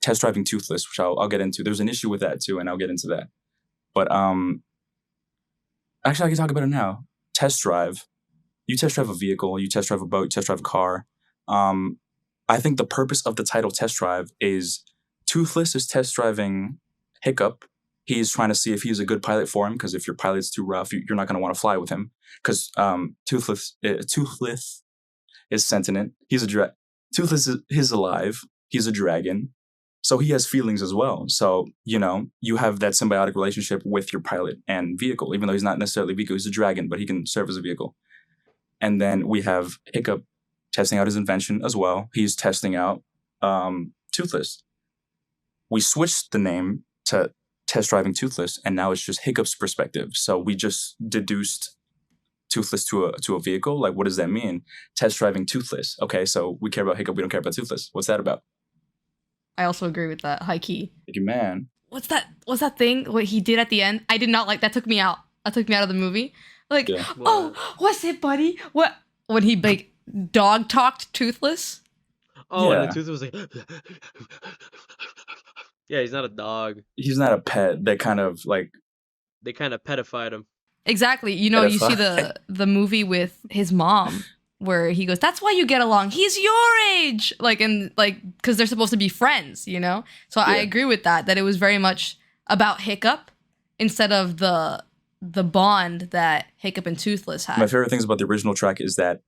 Test Driving Toothless, which I'll get into. There's an issue with that too, and I'll get into that. But actually, I can talk about it now. Test Drive. You test drive a vehicle. You test drive a boat. You test drive a car. I think the purpose of the title Test Drive is Toothless is test driving Hiccup. He's trying to see if he's a good pilot for him, because if your pilot's too rough, you're not going to want to fly with him. Because Toothless is sentient. Toothless is alive. He's a dragon. So he has feelings as well. So, you have that symbiotic relationship with your pilot and vehicle, even though he's not necessarily a vehicle. He's a dragon, but he can serve as a vehicle. And then we have Hiccup testing out his invention as well. He's testing out Toothless. We switched the name to Test Driving Toothless, and now it's just Hiccup's perspective. So we just deduced Toothless to a vehicle. Like, what does that mean? Test Driving Toothless. Okay, so we care about Hiccup, we don't care about Toothless. What's that about? I also agree with that. High key. Thank you, man. What's that thing? What he did at the end? I did not like. That took me out. That took me out of the movie. Like, yeah. Oh, what's it, buddy? What? When he dog talked Toothless? Oh, yeah. And the Toothless was like, yeah, he's not a dog. He's not a pet. They kind of petified him. Exactly. You see the movie with his mom where he goes, "That's why you get along. He's your age." Because they're supposed to be friends, So yeah. I agree with that it was very much about Hiccup instead of the bond that Hiccup and Toothless had. My favorite things about the original track is that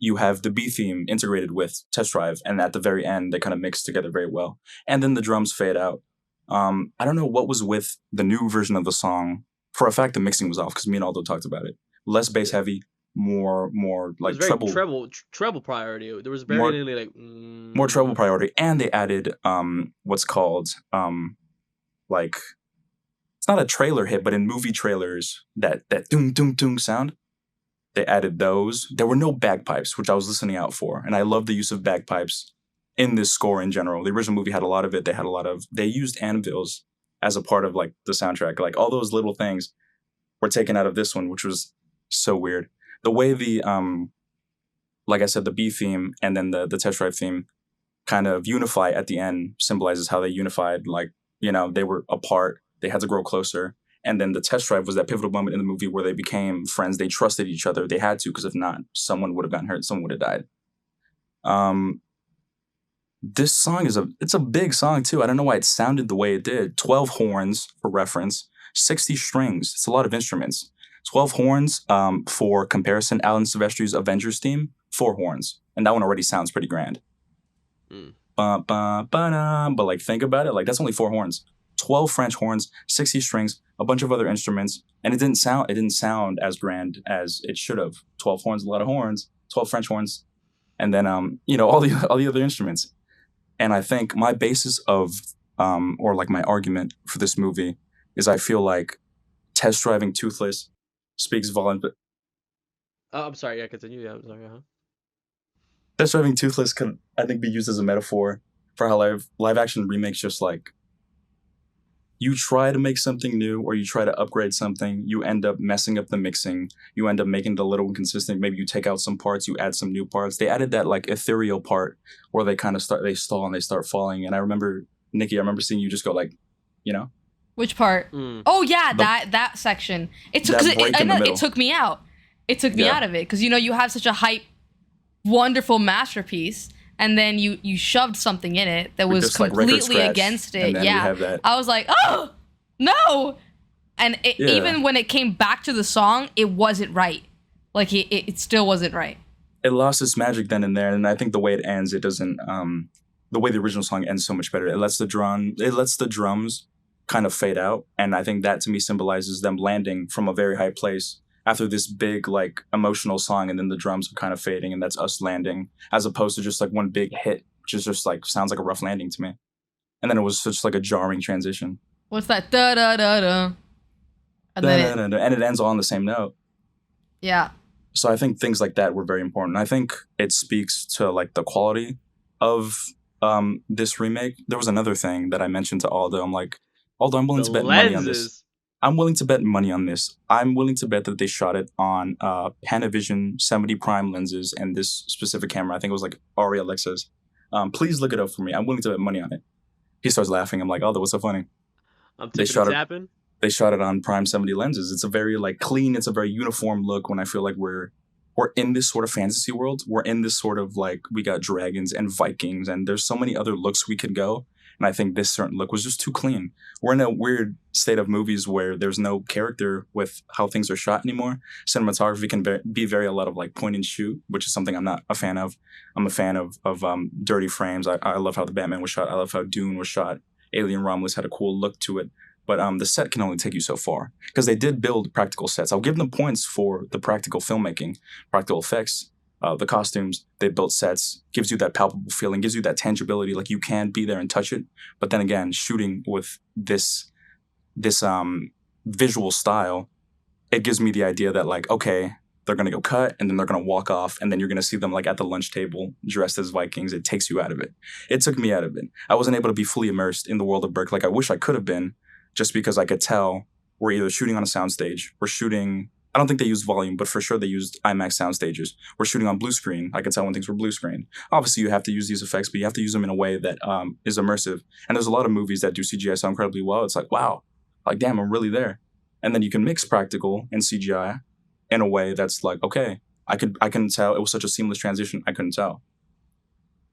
you have the B theme integrated with Test Drive, and at the very end, they kind of mix together very well. And then the drums fade out. I don't know what was with the new version of the song. For a fact, the mixing was off, because me and Aldo talked about it. Less bass heavy, more like treble priority. There was barely more treble priority, and they added what's called it's not a trailer hit, but in movie trailers, that doom doom doom sound, they added those. There were no bagpipes, which I was listening out for, and I love the use of bagpipes in this score in general. The original movie had a lot of it. They used anvils as a part of the soundtrack. Like all those little things were taken out of this one, which was so weird. The way the like I said, the B theme and then the Test Drive theme kind of unify at the end symbolizes how they unified. They were apart. They had to grow closer. And then the Test Drive was that pivotal moment in the movie where they became friends. They trusted each other. They had to, because if not, someone would have gotten hurt. Someone would have died. This song it's a big song too. I don't know why it sounded the way it did. 12 horns for reference, 60 strings. It's a lot of instruments. 12 horns, for comparison, Alan Silvestri's Avengers theme, 4 horns. And that one already sounds pretty grand. But think about it, that's only 4 horns. 12 French horns, 60 strings, a bunch of other instruments, and it didn't sound as grand as it should have. 12 horns, a lot of horns, 12 French horns, and then all the other instruments. And I think my basis of my argument for this movie is I feel like Test Driving Toothless speaks volume. I'm sorry. Yeah, continue. Yeah, I'm sorry. Test Driving Toothless can, I think, be used as a metaphor for how live action remakes just you try to make something new or you try to upgrade something, you end up messing up the mixing, you end up making it a little inconsistent. Maybe you take out some parts, you add some new parts. They added that ethereal part where they kind of they stall and they start falling. And I remember, Nikki, seeing you just go Which part? Oh yeah, that section. It took me out. It took me out of it because you have such a hype, wonderful masterpiece, and then you shoved something in it that was completely against it. Yeah, I was like, oh no, And Yeah. even when it came back to the song, it wasn't right. Like it still wasn't right. It lost its magic then and there, and I think the way it ends, it doesn't. The way the original song ends so much better. It lets the drums kind of fade out, and I think that to me symbolizes them landing from a very high place after this big like emotional song, and then the drums are kind of fading, and that's us landing, as opposed to just like one big hit, which is just like sounds like a rough landing to me. And then it was such like a jarring transition. What's that? Da da da da. And then And it ends all on the same note. yeah. So I think things like that were very important. I think it speaks to like the quality of this remake. There was another thing that I mentioned to Aldo. I'm like, Aldo, I'm willing to bet money on this. I'm willing to bet money on this. I'm willing to bet that they shot it on Panavision 70 prime lenses and this specific camera. I think it was like Ari Alexa's. Please look it up for me. I'm willing to bet money on it. He starts laughing. I'm like, Aldo, what's so funny? I'm tapping. They shot it on prime 70 lenses. It's a very like clean, it's a very uniform look when I feel like we're in this sort of fantasy world. We're in this sort of like, we got dragons and Vikings and there's so many other looks we could go. And I think this certain look was just too clean. We're in a weird state of movies where there's no character with how things are shot anymore. Cinematography can be very a lot of like point and shoot, which is something I'm not a fan of. I'm a fan of dirty frames. I love how the Batman was shot. I love how Dune was shot. Alien Romulus had a cool look to it. But the set can only take you so far because they did build practical sets. I'll give them points for the practical filmmaking, practical effects, the costumes. They built sets, gives you that palpable feeling, gives you that tangibility, like you can be there and touch it. But then again, shooting with this visual style, it gives me the idea that like, okay, they're gonna go cut and then they're gonna walk off and then you're gonna see them like at the lunch table dressed as Vikings. It takes you out of it. It took me out of it. I wasn't able to be fully immersed in the world of Berk like I wish I could have been. Just because I could tell we're either shooting on a soundstage, we're shooting, I don't think they used volume, but for sure they used IMAX sound stages. We're shooting on blue screen. I could tell when things were blue screen. Obviously you have to use these effects, but you have to use them in a way that is immersive. And there's a lot of movies that do CGI so incredibly well. It's like, wow, like damn, I'm really there. And then you can mix practical and CGI in a way that's like, okay, I couldn't tell. It was such a seamless transition. I couldn't tell.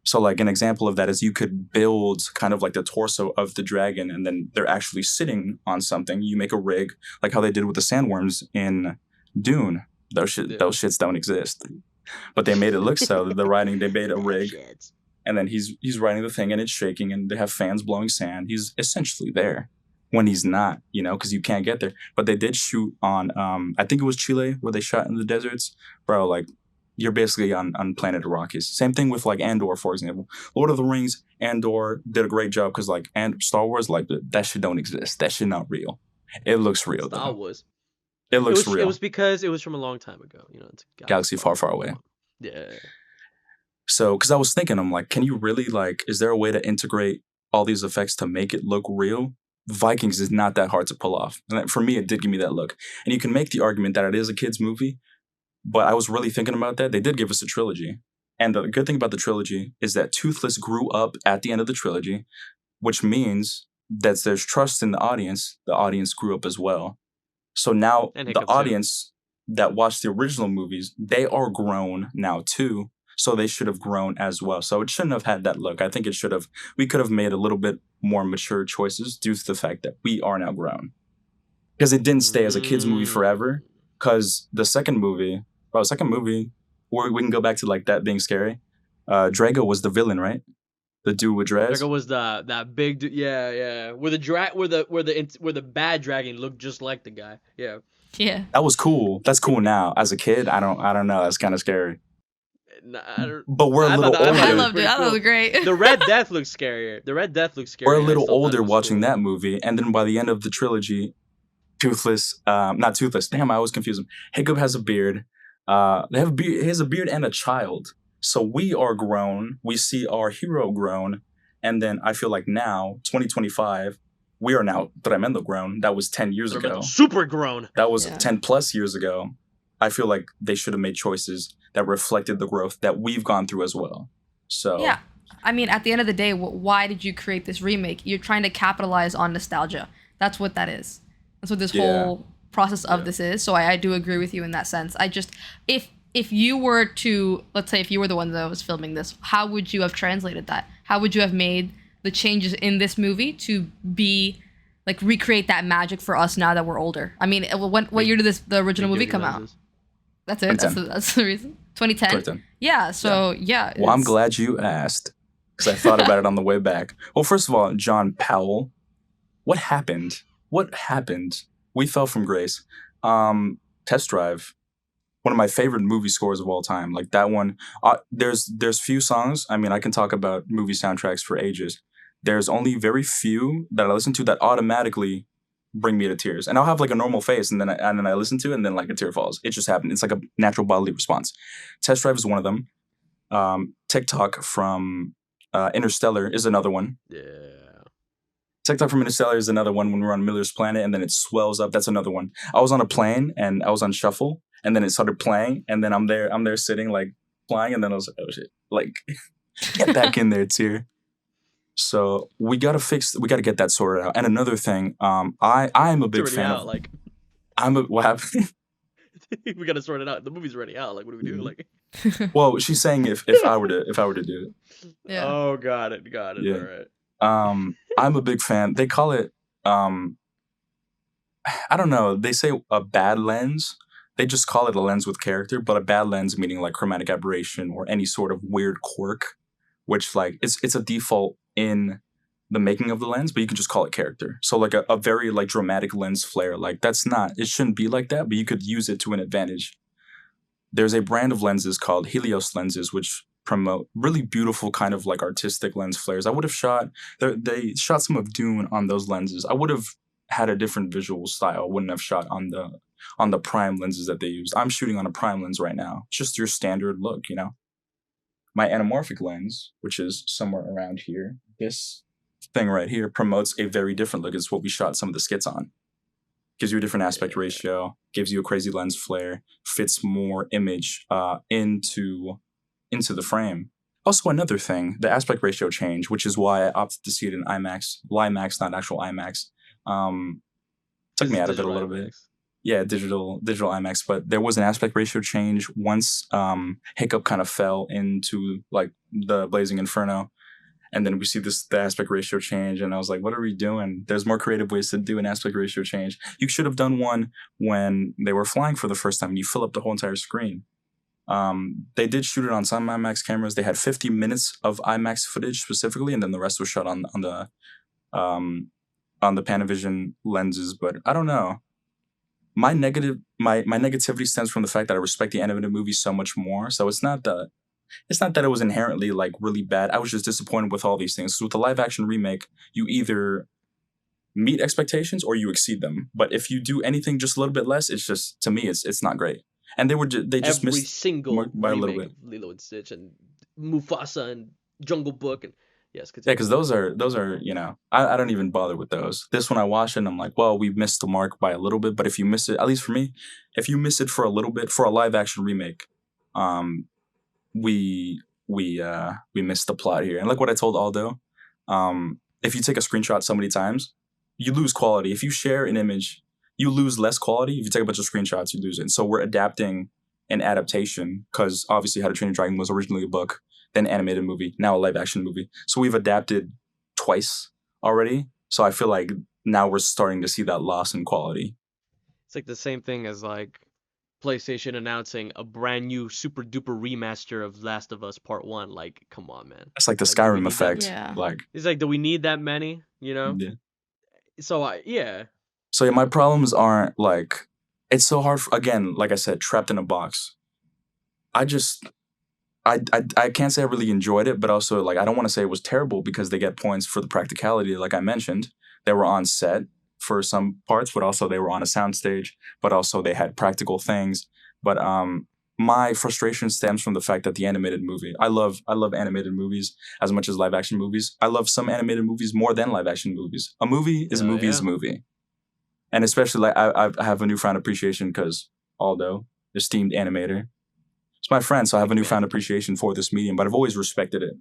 So like an example of that is you could build kind of like the torso of the dragon and then they're actually sitting on something. You make a rig like how they did with the sandworms in Dune. Those shits don't exist. But they made it look so. They made a rig and then he's riding the thing and it's shaking and they have fans blowing sand. He's essentially there when he's not, because you can't get there. But they did shoot on, I think it was Chile where they shot in the deserts. Bro, like, you're basically on planet Arrakis. Same thing with like Andor, for example. Lord of the Rings, Andor did a great job because like and Star Wars, like that shit don't exist. That shit not real. It looks real. Star Wars. It looks real. It was because it was from a long time ago. It's a galaxy far, far away. Yeah. So, because I was thinking, I'm like, can you really like? Is there a way to integrate all these effects to make it look real? Vikings is not that hard to pull off, and for me, it did give me that look. And you can make the argument that it is a kids' movie. But I was really thinking about that. They did give us a trilogy. And the good thing about the trilogy is that Toothless grew up at the end of the trilogy, which means that there's trust in the audience. The audience grew up as well. So now the audience that watched the original movies, they are grown now too. So they should have grown as well. So it shouldn't have had that look. I think we could have made a little bit more mature choices due to the fact that we are now grown. Because it didn't stay as a kid's movie forever. Because the second movie, where we can go back to like that being scary. Drago was the villain, right? The dude with dreads. Drago was that big dude. Yeah. Where the bad dragon looked just like the guy. Yeah. Yeah. That was cool. That's cool now. As a kid, I don't know. That's kind of scary. But we're a little older. I loved it. I thought it was great. The Red Death looks scarier. We're a little older watching that movie, and then by the end of the trilogy, not Toothless. Damn, I always confuse them. Hiccup has a beard. He has a beard and a child. So we are grown. We see our hero grown. And then I feel like now, 2025, we are now tremendo grown. That was 10 years ago. Super grown. That was 10 plus years ago. I feel like they should have made choices that reflected the growth that we've gone through as well. So yeah. I mean, at the end of the day, why did you create this remake? You're trying to capitalize on nostalgia. That's what that is. That's what this whole process of this is. So I do agree with you in that sense. I just, if you were to, let's say if you were the one that was filming this, how would you have translated that? How would you have made the changes in this movie to be like recreate that magic for us now that we're older. I mean, what year did the original movie come out? That's it. That's the reason. 2010. 2010. Yeah. So yeah. Well, I'm glad you asked because I thought about it on the way back. Well, first of all, John Powell, what happened? What happened? We fell from grace. Test Drive, one of my favorite movie scores of all time. Like that one. There's few songs. I mean, I can talk about movie soundtracks for ages. There's only very few that I listen to that automatically bring me to tears. And I'll have like a normal face and then I listen to it and then like a tear falls. It just happened. It's like a natural bodily response. Test Drive is one of them. TikTok from Interstellar is another one. Yeah. TikTok from Interstellar is another one when we're on Miller's Planet and then it swells up. That's another one. I was on a plane and I was on shuffle and then it started playing and then I'm there sitting like flying and then I was like, oh shit. Like get back in there, tear. So we gotta get that sorted out. And another thing, I'm a big fan of like what happened? We gotta sort it out. The movie's already out. Like what do we do? Like well, she's saying if I were to do it. Yeah. Oh, got it. Yeah. All right. I'm a big fan. They call it I don't know, they say a bad lens. They just call it a lens with character, but a bad lens meaning like chromatic aberration or any sort of weird quirk, which like it's a default in the making of the lens, but you can just call it character. So like a very like dramatic lens flare, like it shouldn't be like that, but you could use it to an advantage. There's a brand of lenses called Helios lenses, which promote really beautiful kind of like artistic lens flares. I would have they shot some of Dune on those lenses. I would have had a different visual style. Wouldn't have shot on the prime lenses that they used. I'm shooting on a prime lens right now. It's just your standard look, you know? My anamorphic lens, which is somewhere around here, this thing right here promotes a very different look. It's what we shot some of the skits on. Gives you a different aspect ratio, gives you a crazy lens flare, fits more image into the frame. Also, another thing, the aspect ratio change, which is why I opted to see it in IMAX, LIMAX, not actual IMAX. Took me out of it a little bit. Yeah, digital IMAX, but there was an aspect ratio change once Hiccup kind of fell into like the Blazing Inferno, and then we see the aspect ratio change, and I was like, what are we doing? There's more creative ways to do an aspect ratio change. You should have done one when they were flying for the first time, and you fill up the whole entire screen. They did shoot it on some IMAX cameras. They had 50 minutes of IMAX footage specifically, and then the rest was shot on the Panavision lenses, but I don't know. My negativity stems from the fact that I respect the animated movie so much more. So it's not that it was inherently like really bad. I was just disappointed with all these things. So with the live action remake, you either meet expectations or you exceed them. But if you do anything just a little bit less, it's just, to me, it's not great. And they just every missed single by a little remake bit. of Lilo and Stitch and Mufasa and Jungle Book and yes, Yeah, because those are you know, I don't even bother with those. This one I watch it and I'm like, well, we missed the mark by a little bit. But if you miss it, at least for me, if you miss it for a little bit for a live action remake, we missed the plot here. And like what I told Aldo, if you take a screenshot so many times, you lose quality. If you share an image, you lose less quality. If you take a bunch of screenshots, you lose it. So we're adapting an adaptation because obviously How to Train Your Dragon was originally a book, then animated movie, now a live action movie. So we've adapted twice already. So I feel like now we're starting to see that loss in quality. It's like the same thing as like PlayStation announcing a brand new super duper remaster of Last of Us Part 1. Like, come on, man. It's like the Skyrim effect. Yeah. Like, it's like, do we need that many? You know? Yeah. So So yeah, my problems aren't like, it's so hard, again, like I said, trapped in a box. I can't say I really enjoyed it, but also like I don't want to say it was terrible because they get points for the practicality. Like I mentioned, they were on set for some parts, but also they were on a soundstage, but also they had practical things. But my frustration stems from the fact that the animated movie, I love animated movies as much as live action movies. I love some animated movies more than live action movies. A movie is a movie is a movie. And especially like I have a newfound appreciation because Aldo, esteemed animator, it's my friend, so I have a newfound appreciation for this medium, but I've always respected it.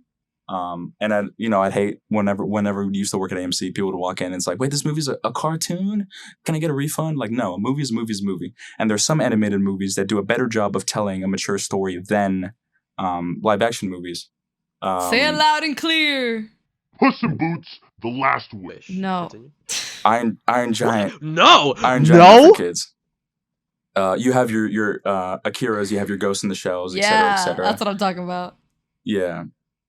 And I'd hate whenever we used to work at AMC, people would walk in and it's like, wait, this movie's a cartoon? Can I get a refund? Like, no, a movie is a movie is a movie. And there's some animated movies that do a better job of telling a mature story than live action movies. Say it loud and clear. Puss in Boots: The Last Wish. No. Iron Giant. No, Iron Giant not no. for kids. You have your Akira's, you have your Ghost in the Shells, etc., Yeah, etc. that's what I'm talking about. Yeah,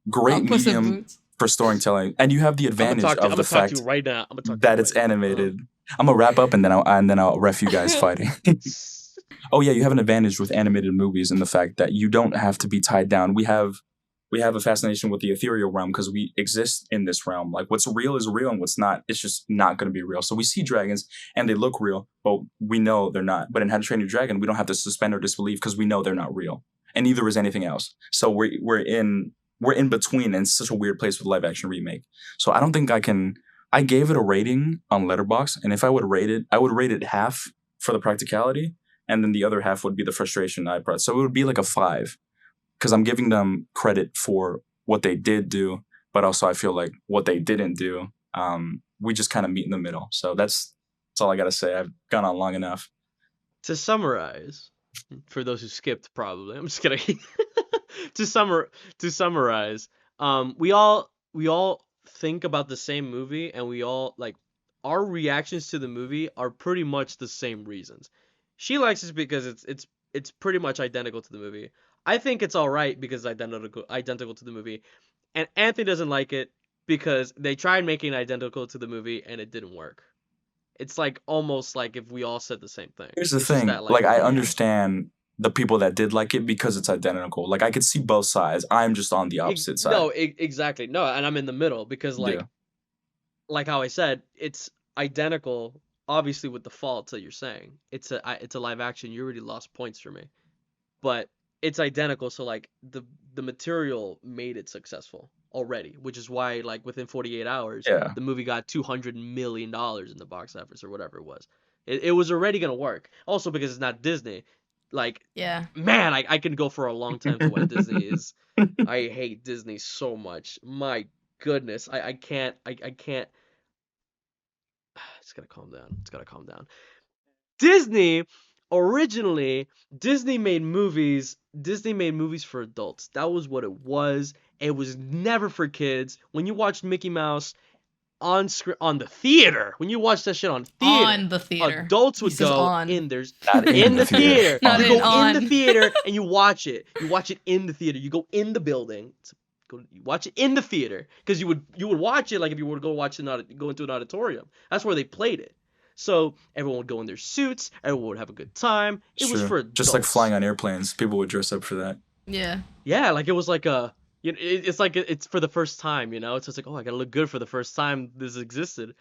great Puss in medium Boots. for storytelling, and you have the I'm gonna advantage talk to of the you fact right now. I'm gonna talk that to you it's right now. animated. I'm gonna wrap up and then I'll ref you guys fighting. Oh yeah, you have an advantage with animated movies in the fact that you don't have to be tied down. We have a fascination with the ethereal realm because we exist in this realm. Like what's real is real and what's not, it's just not going to be real. So we see dragons and they look real, but we know they're not. But in How to Train Your Dragon, we don't have to suspend our disbelief because we know they're not real, and neither is anything else. So we're in between, and it's such a weird place with live action remake. So I don't think I can. I gave it a rating on Letterboxd, and if I would rate it, I would rate it half for the practicality, and then the other half would be the frustration I brought. So it would be like a 5 because I'm giving them credit for what they did do, but also I feel like what they didn't do, we just kind of meet in the middle. So that's all I gotta say. I've gone on long enough. To summarize, for those who skipped, probably I'm just kidding. to summarize, we all think about the same movie, and we all like our reactions to the movie are pretty much the same reasons. She likes it because it's pretty much identical to the movie. I think it's all right because it's identical to the movie, and Anthony doesn't like it because they tried making it identical to the movie and it didn't work. It's like almost like if we all said the same thing. Here's the It's just thing, that, like I opinion. understand the people that did like it because it's identical. Like I could see both sides. I'm just on the opposite side. No, exactly. No, and I'm in the middle because Yeah. like how I said, it's identical. Obviously, with the faults that you're saying, it's a live action. You already lost points for me, but it's identical. So like the material made it successful already, which is why like within 48 hours, Yeah. the movie got $200 million in the box office or whatever it was. It was already gonna work. Also because it's not Disney. Like Yeah. man, I can go for a long time to what Disney is. I hate Disney so much. My goodness, I can't. It's gotta calm down. It's gotta calm down. Disney originally Disney made movies. Disney made movies for adults. That was what it was. It was never for kids. When you watched Mickey Mouse on screen on the theater, when you watched that shit on theater, On the theater. adults would He says go on. in. There's Not in the theater. Not You in, go in the on. theater and you watch it. You watch it in the theater. You go in the building. You watch it in the theater because you would watch it like if you were to go into an auditorium. That's where they played it. So everyone would go in their suits. Everyone would have a good time. It was for adults. Just like flying on airplanes, people would dress up for that. Yeah. Yeah, like it was like a. It's like it's for the first time, It's just like, oh, I gotta look good for the first time this existed.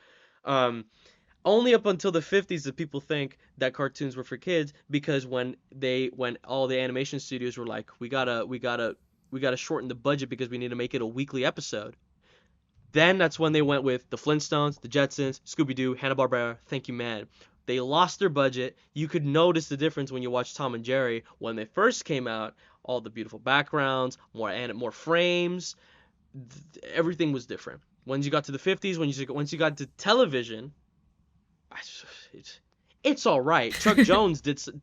Only up until the 50s did people think that cartoons were for kids because when all the animation studios were like, we gotta shorten the budget because we need to make it a weekly episode. Then that's when they went with the Flintstones, the Jetsons, Scooby-Doo, Hanna-Barbera, Thank You Man. They lost their budget. You could notice the difference when you watch Tom and Jerry when they first came out. All the beautiful backgrounds, more frames, everything was different. Once you got to the 50s, once you got to television, it's all right. Chuck Jones did some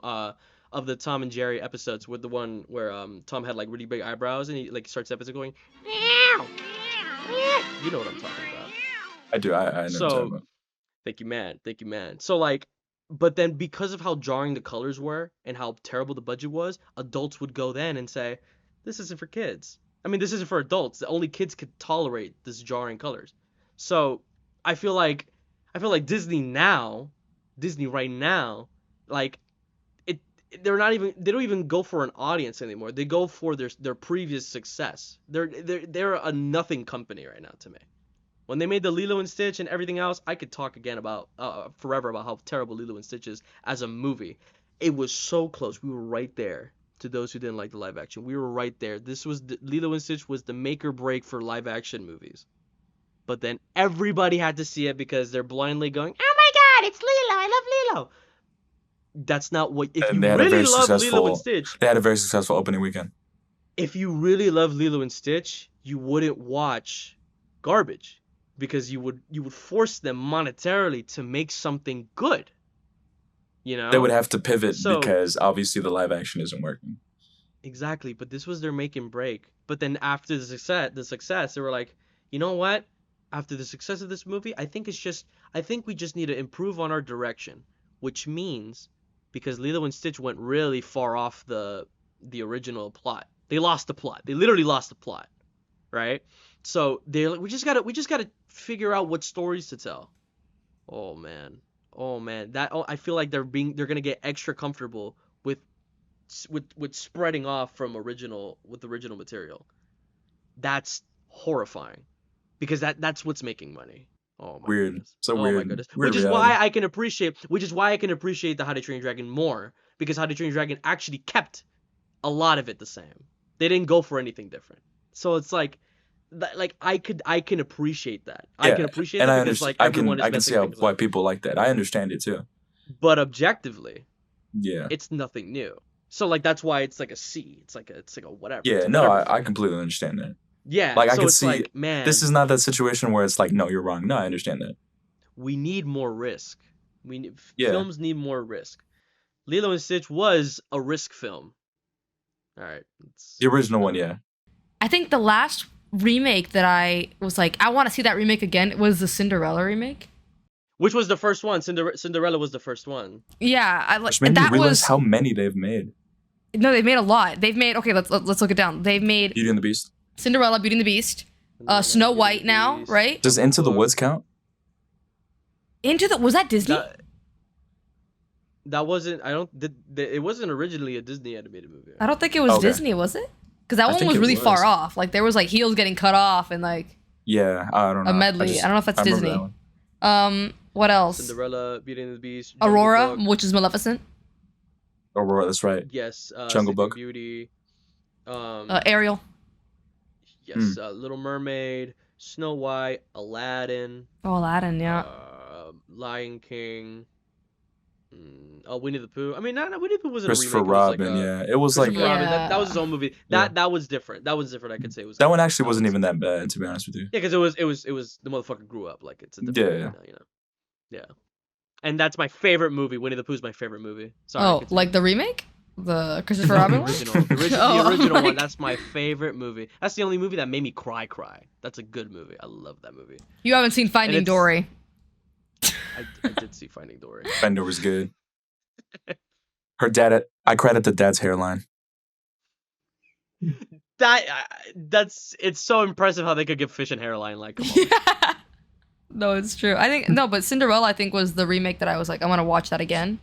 of the Tom and Jerry episodes with the one where Tom had like really big eyebrows and he like starts the episode going meow. You know what I'm talking about. I do. I know what you're talking about. Thank you, man. So like, but then because of how jarring the colors were and how terrible the budget was, adults would go then and say, this isn't for kids. I mean, this isn't for adults. The only kids could tolerate this jarring colors. So I feel like Disney right now, like they don't even go for an audience anymore. They go for their previous success. They're a nothing company right now to me. When they made the Lilo and Stitch and everything else, I could talk again about forever about how terrible Lilo and Stitch is as a movie. It was so close. We were right there. To those who didn't like the live action, we were right there. Lilo and Stitch was the make or break for live action movies. But then everybody had to see it because they're blindly going, "Oh my God, it's Lilo! I love Lilo." That's not what. If you really love Lilo and Stitch, they had a very successful opening weekend. If you really love Lilo and Stitch, you wouldn't watch garbage because you would force them monetarily to make something good. They would have to pivot because obviously the live action isn't working. Exactly, but this was their make and break. But then after the success, they were like, you know what? after the success of this movie, I think we just need to improve on our direction, which means because Lilo and Stitch went really far off the original plot. They lost the plot. They literally lost the plot, right? So we just gotta figure out what stories to tell. Oh man, I feel like they're gonna get extra comfortable with spreading off from original material. That's horrifying, because that's what's making money. Oh my Weird. goodness. So Oh weird. my goodness. Weird Which is reality. why I can appreciate the How to Train Your Dragon more, because How to Train Your Dragon actually kept a lot of it the same. They didn't go for anything different. So it's like I can appreciate that. I can appreciate and that I because understand. like I everyone is can messing see things why up. people like that. I understand it too. But objectively, Yeah. it's nothing new. So like that's why it's like a C. It's like a whatever. Yeah. It's a No, whatever I film. completely understand that. Yeah. Like I so can it's see. like, man, This is not that situation where it's like, no, you're wrong. No, I understand that. we need more risk. Yeah. Films need more risk. Lilo and Stitch was a risk film. All right. The original one, yeah. I think the last remake that I was like, I want to see that remake again, was the Cinderella remake. Which was the first one? Cinderella was the first one. Yeah, I like Which made me that realize was how many they've made. no, they've made a lot. They've made let's look it down. They've made Beauty and the Beast. Cinderella, Beauty and the Beast, Cinderella, Snow Beauty White and the now, Beast. right? Does Into the Woods count? Was that Disney? That wasn't. It wasn't originally a Disney animated movie. I don't think it was Okay. Disney, was it? Because that I one think was it really was. far off. Like there was like heels getting cut off and like Yeah, I don't know. a medley. I don't know if that's I remember Disney. that one. What else? Cinderella, Beauty and the Beast, Jungle Aurora, Book. which is Maleficent. Aurora, that's right. Yes. Jungle Sleeping Book. Beauty. Ariel. Yes. Little Mermaid, Snow White, Aladdin. Oh, Aladdin. Yeah. Lion King. Winnie the Pooh. I mean, Winnie the Pooh wasn't Christopher a remake. It was Robin, like yeah. It was like Christopher Robin. Yeah. That was his own movie. Yeah. That was different. That was different. I could say it was. that like, one actually wasn't was- even that bad, to be honest with you. Yeah, because it was the motherfucker grew up. Like it's a different. Yeah. You know. Yeah. And that's my favorite movie. Winnie the Pooh's my favorite movie. Sorry. Oh, continue. like the remake, the Christopher Robin the one? original, the Oh, original my one. God. That's my favorite movie. That's the only movie that made me cry. That's a good movie. I love that movie. You haven't seen Finding it's- Dory. I did see Finding Dory. Fender was good. Her dad, I credit the dad's hairline. It's so impressive how they could give fish and hairline. Like, come on. Yeah. No, it's true. I think no, but Cinderella I think was the remake that I was like, I want to watch that again.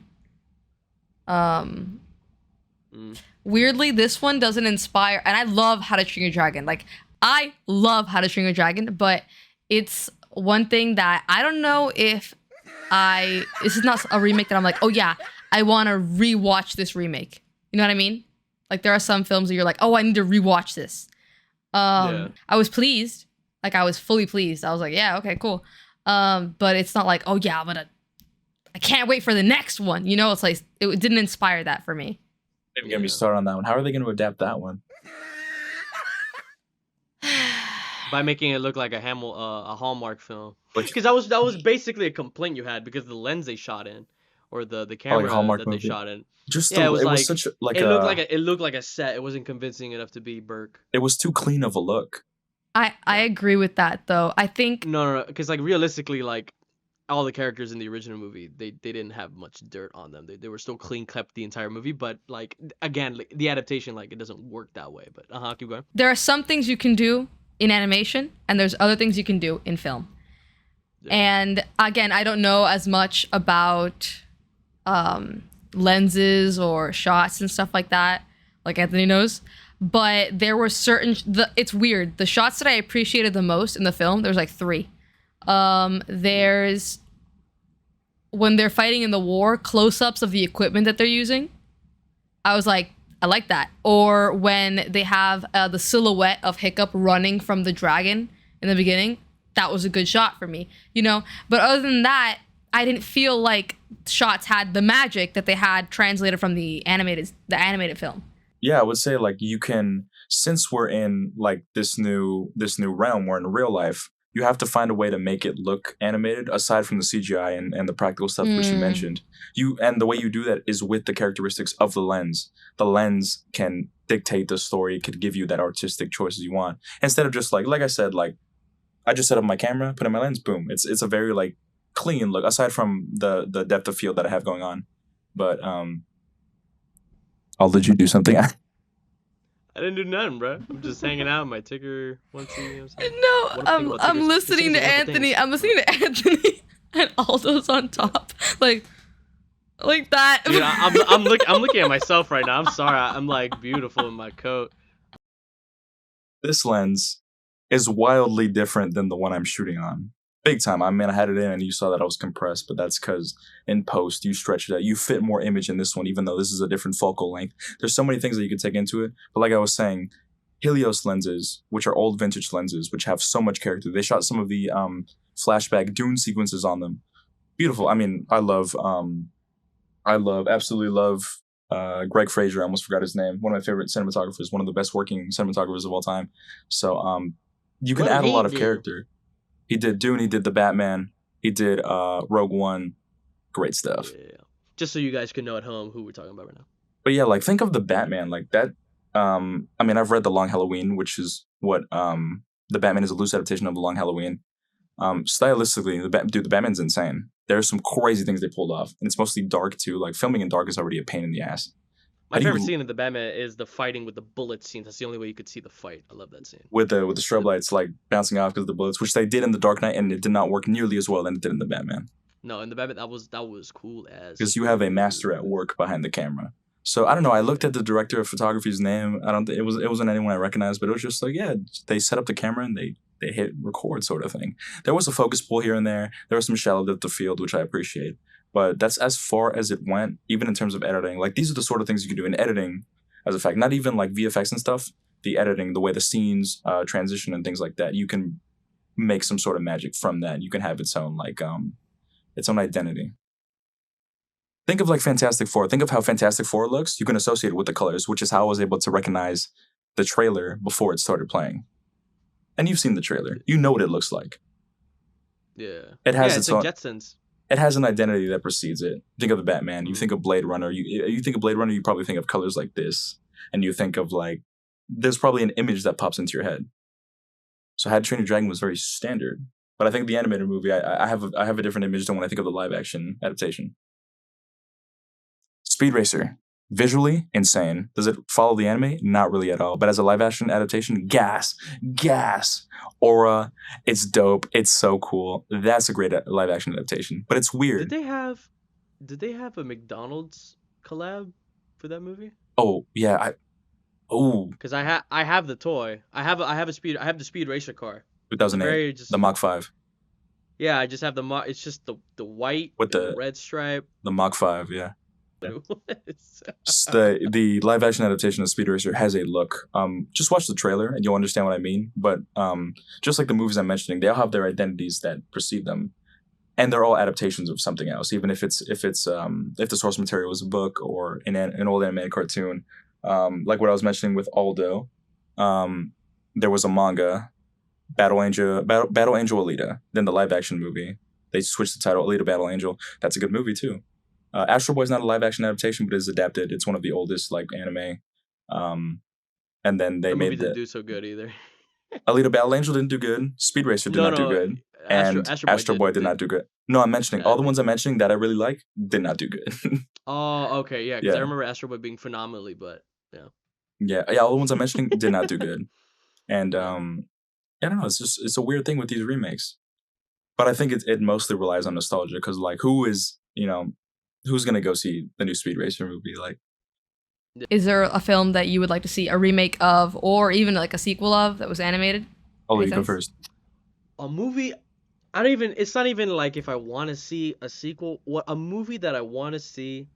Weirdly, this one doesn't inspire, and I love How to Train Your Dragon. Like, I love How to Train Your Dragon, but it's one thing that I don't know if this is not a remake that I'm like, oh yeah, I want to rewatch this remake. You know what I mean? Like, there are some films that you're like, oh, I need to rewatch this. Yeah. I was pleased. Like, I was fully pleased. I was like, yeah, okay, cool. But it's not like, oh yeah, I can't wait for the next one. You know, it's like, it didn't inspire that for me. Don't get me started on that one. How are they going to adapt that one? By making it look like a Hallmark film. Which- Because that was basically a complaint you had because the lens they shot in, or the camera Hallmark that they movie. shot in. Just Yeah, the, it was like- such a, like It a, looked like a set. It wasn't convincing enough to be Burke. it was too clean of a look. I agree with that, though. I think No, because like realistically, like all the characters in the original movie, they didn't have much dirt on them. They were still clean kept the entire movie, but like again, like, the adaptation, like it doesn't work that way. But keep going. there are some things you can do in animation, and there's other things you can do in film. Yeah. And again, I don't know as much about lenses or shots and stuff like that, like Anthony knows. But there were it's weird. The shots that I appreciated the most in the film, there's like 3. There's when they're fighting in the war, close-ups of the equipment that they're using. I was like, I like that. Or when they have the silhouette of Hiccup running from the dragon in the beginning, that was a good shot for me, you know? But other than that, I didn't feel like shots had the magic that they had translated from the animated film. Yeah, I would say like you can, since we're in like this new realm, we're in real life, you have to find a way to make it look animated aside from the CGI and the practical stuff which you mentioned. And the way you do that is with the characteristics of the lens. The lens can dictate the story, it could give you that artistic choices you want. Instead of just like I said, like I just set up my camera, put in my lens, boom. It's a very like clean look, aside from the depth of field that I have going on. But I'll let you do something. I didn't do nothing, bro. I'm just hanging out in my ticker once. You know what I'm saying? No, What do you think about I'm tickers? listening to Tickers are wonderful Anthony. things. I'm listening to Anthony, and Aldo's on top, like that. Dude, I'm looking at myself right now. I'm sorry. I'm like beautiful in my coat. This lens is wildly different than the one I'm shooting on. Big time. I mean, I had it in and you saw that I was compressed, but that's because in post you stretch it out. You fit more image in this one, even though this is a different focal length. There's so many things that you could take into it. But like I was saying, Helios lenses, which are old vintage lenses, which have so much character. They shot some of the flashback Dune sequences on them. Beautiful. I mean, absolutely love Greg Fraser. I almost forgot his name. One of my favorite cinematographers, one of the best working cinematographers of all time. So you can add a lot of character. He did Dune, he did The Batman, he did Rogue One. Great stuff. Yeah. Just so you guys can know at home who we're talking about right now. But yeah, like think of The Batman, like that. I mean, I've read The Long Halloween, which is what The Batman is a loose adaptation of The Long Halloween. Stylistically, the Batman's insane. There's some crazy things they pulled off, and it's mostly dark too. Like filming in dark is already a pain in the ass. My favorite scene in the Batman is the fighting with the bullet scene. That's the only way you could see the fight. I love that scene. With the strobe lights like bouncing off because of the bullets, which they did in the Dark Knight, and it did not work nearly as well than it did in the Batman. No, in the Batman that was cool as. Because you have a master at work behind the camera. So I don't know. I looked at the director of photography's name. I don't think it wasn't anyone I recognized, but it was just like, yeah, they set up the camera and they hit record sort of thing. There was a focus pull here and there. There was some shallow depth of field, which I appreciate. But that's as far as it went, even in terms of editing. Like these are the sort of things you can do in editing. As a fact, not even like VFX and stuff, the editing, the way the scenes transition and things like that, you can make some sort of magic from that. You can have its own like its own identity. Think of like Fantastic Four. Think of how Fantastic Four looks. You can associate it with the colors, which is how I was able to recognize the trailer before it started playing. And you've seen the trailer. You know what it looks like. Yeah. It has it's its own. like Jetsons. It has an identity that precedes it. Think of the Batman. You think of Blade Runner. You think of Blade Runner, you probably think of colors like this. And you think of like, there's probably an image that pops into your head. So How to Train Your Dragon was very standard. But I think the animated movie, I have a different image than when I think of the live action adaptation. Speed Racer. Visually, insane. Does it follow the anime? Not really at all. But as a live action adaptation, gas. Aura, it's dope. It's so cool. That's a great live action adaptation. But it's weird. Did they have a McDonald's collab for that movie? Oh yeah, Because I have the toy. I have the Speed Racer car. 2008, the Mach 5. Yeah, I just have the Mach. It's just the white with the red stripe. The Mach 5, yeah. The live action adaptation of Speed Racer has a look. Just watch the trailer and you'll understand what I mean. But just like the movies I'm mentioning, they all have their identities that precede them, and they're all adaptations of something else. Even if the source material was a book or an old animated cartoon, like what I was mentioning with Aldo, there was a manga, Battle Angel Alita. Then the live action movie, they switched the title Alita Battle Angel. That's a good movie too. Astro Boy's not a live action adaptation, but it is adapted. It's one of the oldest like anime. And then they made didn't do so good either. Alita Battle Angel didn't do good. Speed Racer did not do good. And Astro Boy did not do good. No, I'm mentioning all the ones I'm mentioning that I really like did not do good. Oh, okay, yeah. Because I remember Astro Boy being phenomenally, but yeah. Yeah. All the ones I'm mentioning did not do good. And I don't know. It's a weird thing with these remakes. But I think it mostly relies on nostalgia because like who's gonna go see the new Speed Racer movie? Like, is there a film that you would like to see a remake of, or even like a sequel of that was animated? Oh, you go first. A movie. It's not even like if I want to see a sequel. A movie that I want to see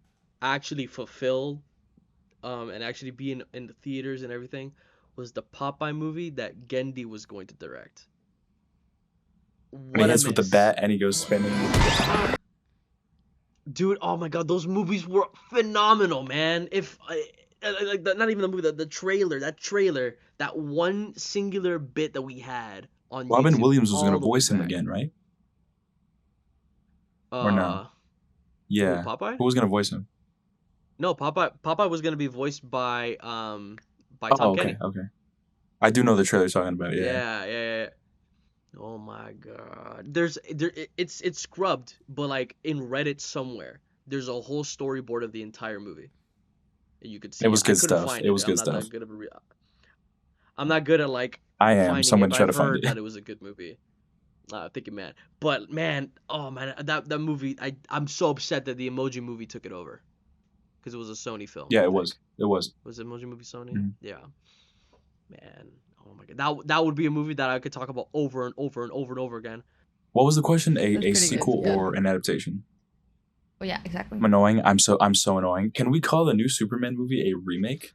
actually fulfill, and actually be in the theaters and everything, was the Popeye movie that Gendy was going to direct. When he hits with the bat and he goes spinning. Dude, oh my god, those movies were phenomenal, man. Not even the movie, the trailer, that one singular bit that we had on Robin YouTube Williams was going to voice him again, right? Or no? Yeah. Popeye? Who was going to voice him? No, Popeye was going to be voiced by Tom Kenny. Okay. I do know the trailer you're talking about, yeah. Yeah. Oh my god. It's scrubbed, but like in Reddit somewhere, there's a whole storyboard of the entire movie. And you could see It it. was I good couldn't stuff. find It it. was good stuff. I'm not good at like I am. finding So I'm it, gonna but try I've to find heard it. that it was a good movie. Thinking man. But man, oh man, that movie, I'm so upset that the Emoji Movie took it over. Because it was a Sony film, Yeah, I it think. was. It was. Was the Emoji Movie Sony? Mhm. Yeah. Man, oh my god. That would be a movie that I could talk about over and over and over and over again. What was the question? That's A pretty good, sequel yeah. or an adaptation? Oh yeah, exactly. I'm annoying. I'm so annoying. Can we call the new Superman movie a remake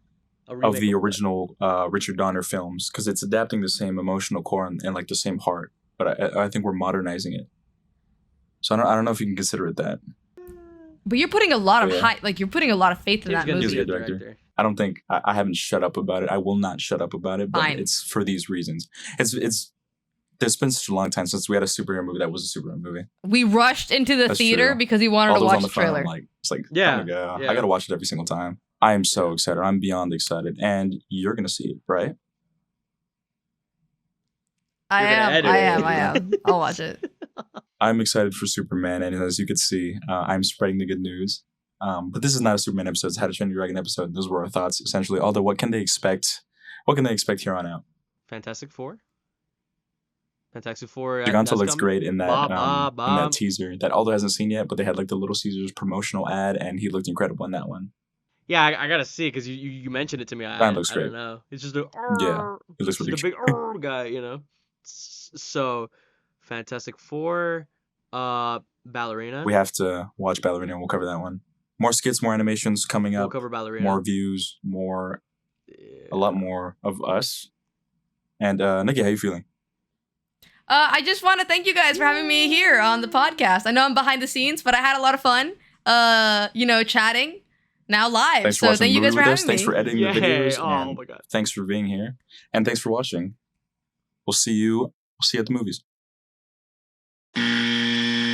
of the what? original Richard Donner films? Because it's adapting the same emotional core and like the same heart, but I think we're modernizing it. So I don't know if you can consider it that. But you're putting a lot of Yeah. hype, like you're putting a lot of faith in James that Gunn's He's a a movie. good good director. I don't think I haven't shut up about it. I will not shut up about it, but Fine. it's for these reasons. It's there's been such a long time since we had a superhero movie that was a superhero movie. We rushed into the That's theater true. because he wanted All to those watch on the the phone, trailer. I'm like, it's like, Yeah, oh my God, yeah. I gotta watch it every single time. I am so excited. I'm beyond excited, and you're gonna see it, right? I You're gonna edit it. I am. I'll watch it. I'm excited for Superman, and as you could see, I'm spreading the good news. But this is not a Superman episode; it's a How to Train Your Dragon episode. Those were our thoughts, essentially. Although, what can they expect? What can they expect here on out? Fantastic Four. Fantastic Four. Giganta that's looks coming. great in that Bob. in that teaser that Aldo hasn't seen yet, but they had like the Little Caesars promotional ad, and he looked incredible in that one. Yeah, I gotta see it because you mentioned it to me. That looks I great. don't know. It's just a Yeah, it looks just really a big guy, you know. So, Fantastic Four, Ballerina. We have to watch Ballerina, and we'll cover that one. More skits, more animations coming We'll up, cover Ballerina. more views, more Yeah. a lot more of us. And Nikki, how you feeling? I just want to thank you guys for having me here on the podcast. I know I'm behind the scenes, but I had a lot of fun. Chatting now live. Thanks for So watching thank the you guys movie for with us. having Thanks me. for editing the Yay. videos. Oh And my god. thanks for being here. And thanks for watching. We'll see you at the movies.